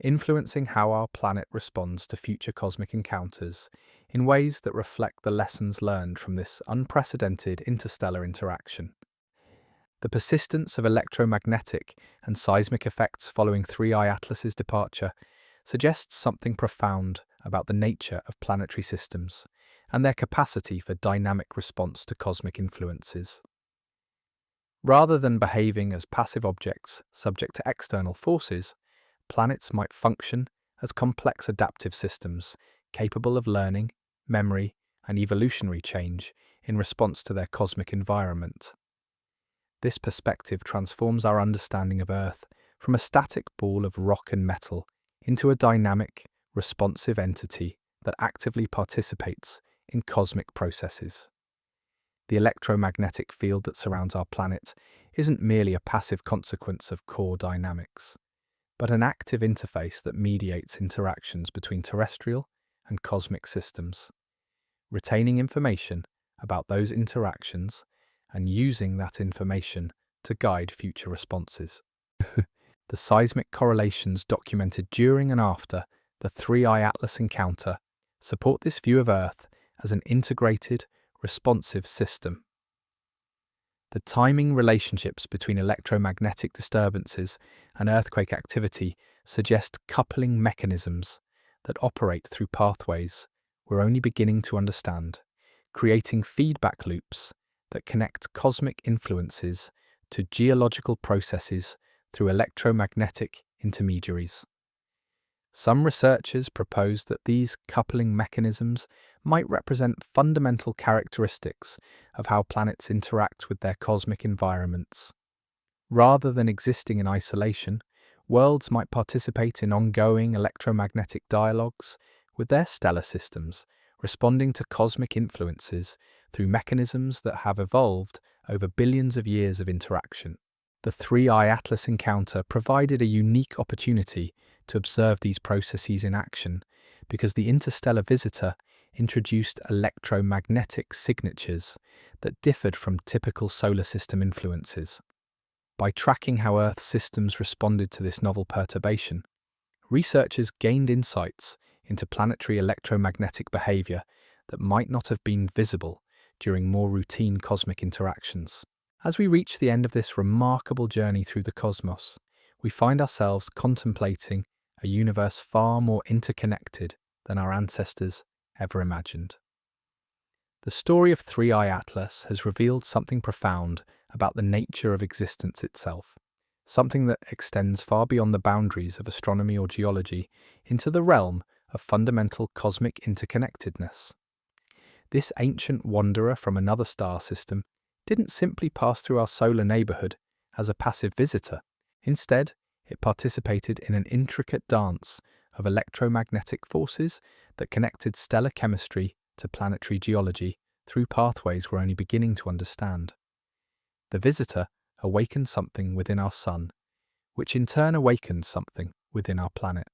influencing how our planet responds to future cosmic encounters in ways that reflect the lessons learned from this unprecedented interstellar interaction. The persistence of electromagnetic and seismic effects following 3I-ATLAS's departure suggests something profound about the nature of planetary systems and their capacity for dynamic response to cosmic influences. Rather than behaving as passive objects subject to external forces, planets might function as complex adaptive systems capable of learning, memory, and evolutionary change in response to their cosmic environment. This perspective transforms our understanding of Earth from a static ball of rock and metal into a dynamic, responsive entity that actively participates in cosmic processes. The electromagnetic field that surrounds our planet isn't merely a passive consequence of core dynamics, but an active interface that mediates interactions between terrestrial and cosmic systems, retaining information about those interactions and using that information to guide future responses. The seismic correlations documented during and after the 3I-ATLAS encounter support this view of Earth as an integrated, responsive system. The timing relationships between electromagnetic disturbances and earthquake activity suggest coupling mechanisms that operate through pathways we're only beginning to understand, creating feedback loops that connect cosmic influences to geological processes through electromagnetic intermediaries. Some researchers propose that these coupling mechanisms might represent fundamental characteristics of how planets interact with their cosmic environments. Rather than existing in isolation, worlds might participate in ongoing electromagnetic dialogues with their stellar systems, responding to cosmic influences through mechanisms that have evolved over billions of years of interaction. The 3I-ATLAS encounter provided a unique opportunity to observe these processes in action because the interstellar visitor introduced electromagnetic signatures that differed from typical solar system influences. By tracking how Earth systems responded to this novel perturbation, researchers gained insights into planetary electromagnetic behavior that might not have been visible during more routine cosmic interactions. As we reach the end of this remarkable journey through the cosmos, we find ourselves contemplating a universe far more interconnected than our ancestors ever imagined. The story of 3IATLAS has revealed something profound about the nature of existence itself, something that extends far beyond the boundaries of astronomy or geology into the realm of fundamental cosmic interconnectedness. This ancient wanderer from another star system didn't simply pass through our solar neighborhood as a passive visitor. Instead, it participated in an intricate dance of electromagnetic forces that connected stellar chemistry to planetary geology through pathways we're only beginning to understand. The visitor awakened something within our sun, which in turn awakened something within our planet,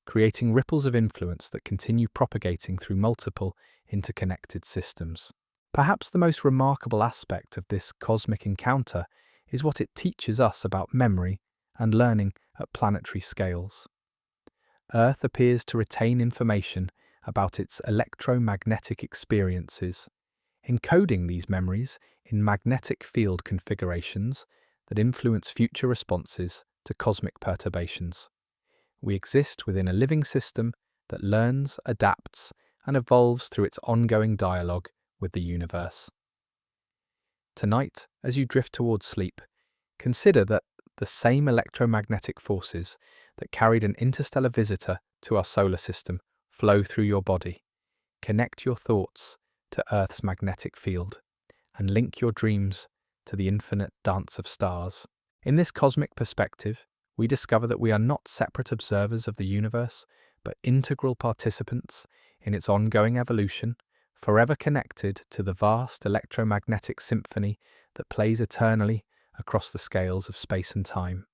creating ripples of influence that continue propagating through multiple interconnected systems. Perhaps the most remarkable aspect of this cosmic encounter is what it teaches us about memory and learning at planetary scales. Earth appears to retain information about its electromagnetic experiences, encoding these memories in magnetic field configurations that influence future responses to cosmic perturbations. We exist within a living system that learns, adapts, and evolves through its ongoing dialogue with the universe. Tonight, as you drift towards sleep, consider that the same electromagnetic forces that carried an interstellar visitor to our solar system flow through your body. Connect your thoughts to Earth's magnetic field and link your dreams to the infinite dance of stars. In this cosmic perspective, we discover that we are not separate observers of the universe, but integral participants in its ongoing evolution, forever connected to the vast electromagnetic symphony that plays eternally across the scales of space and time.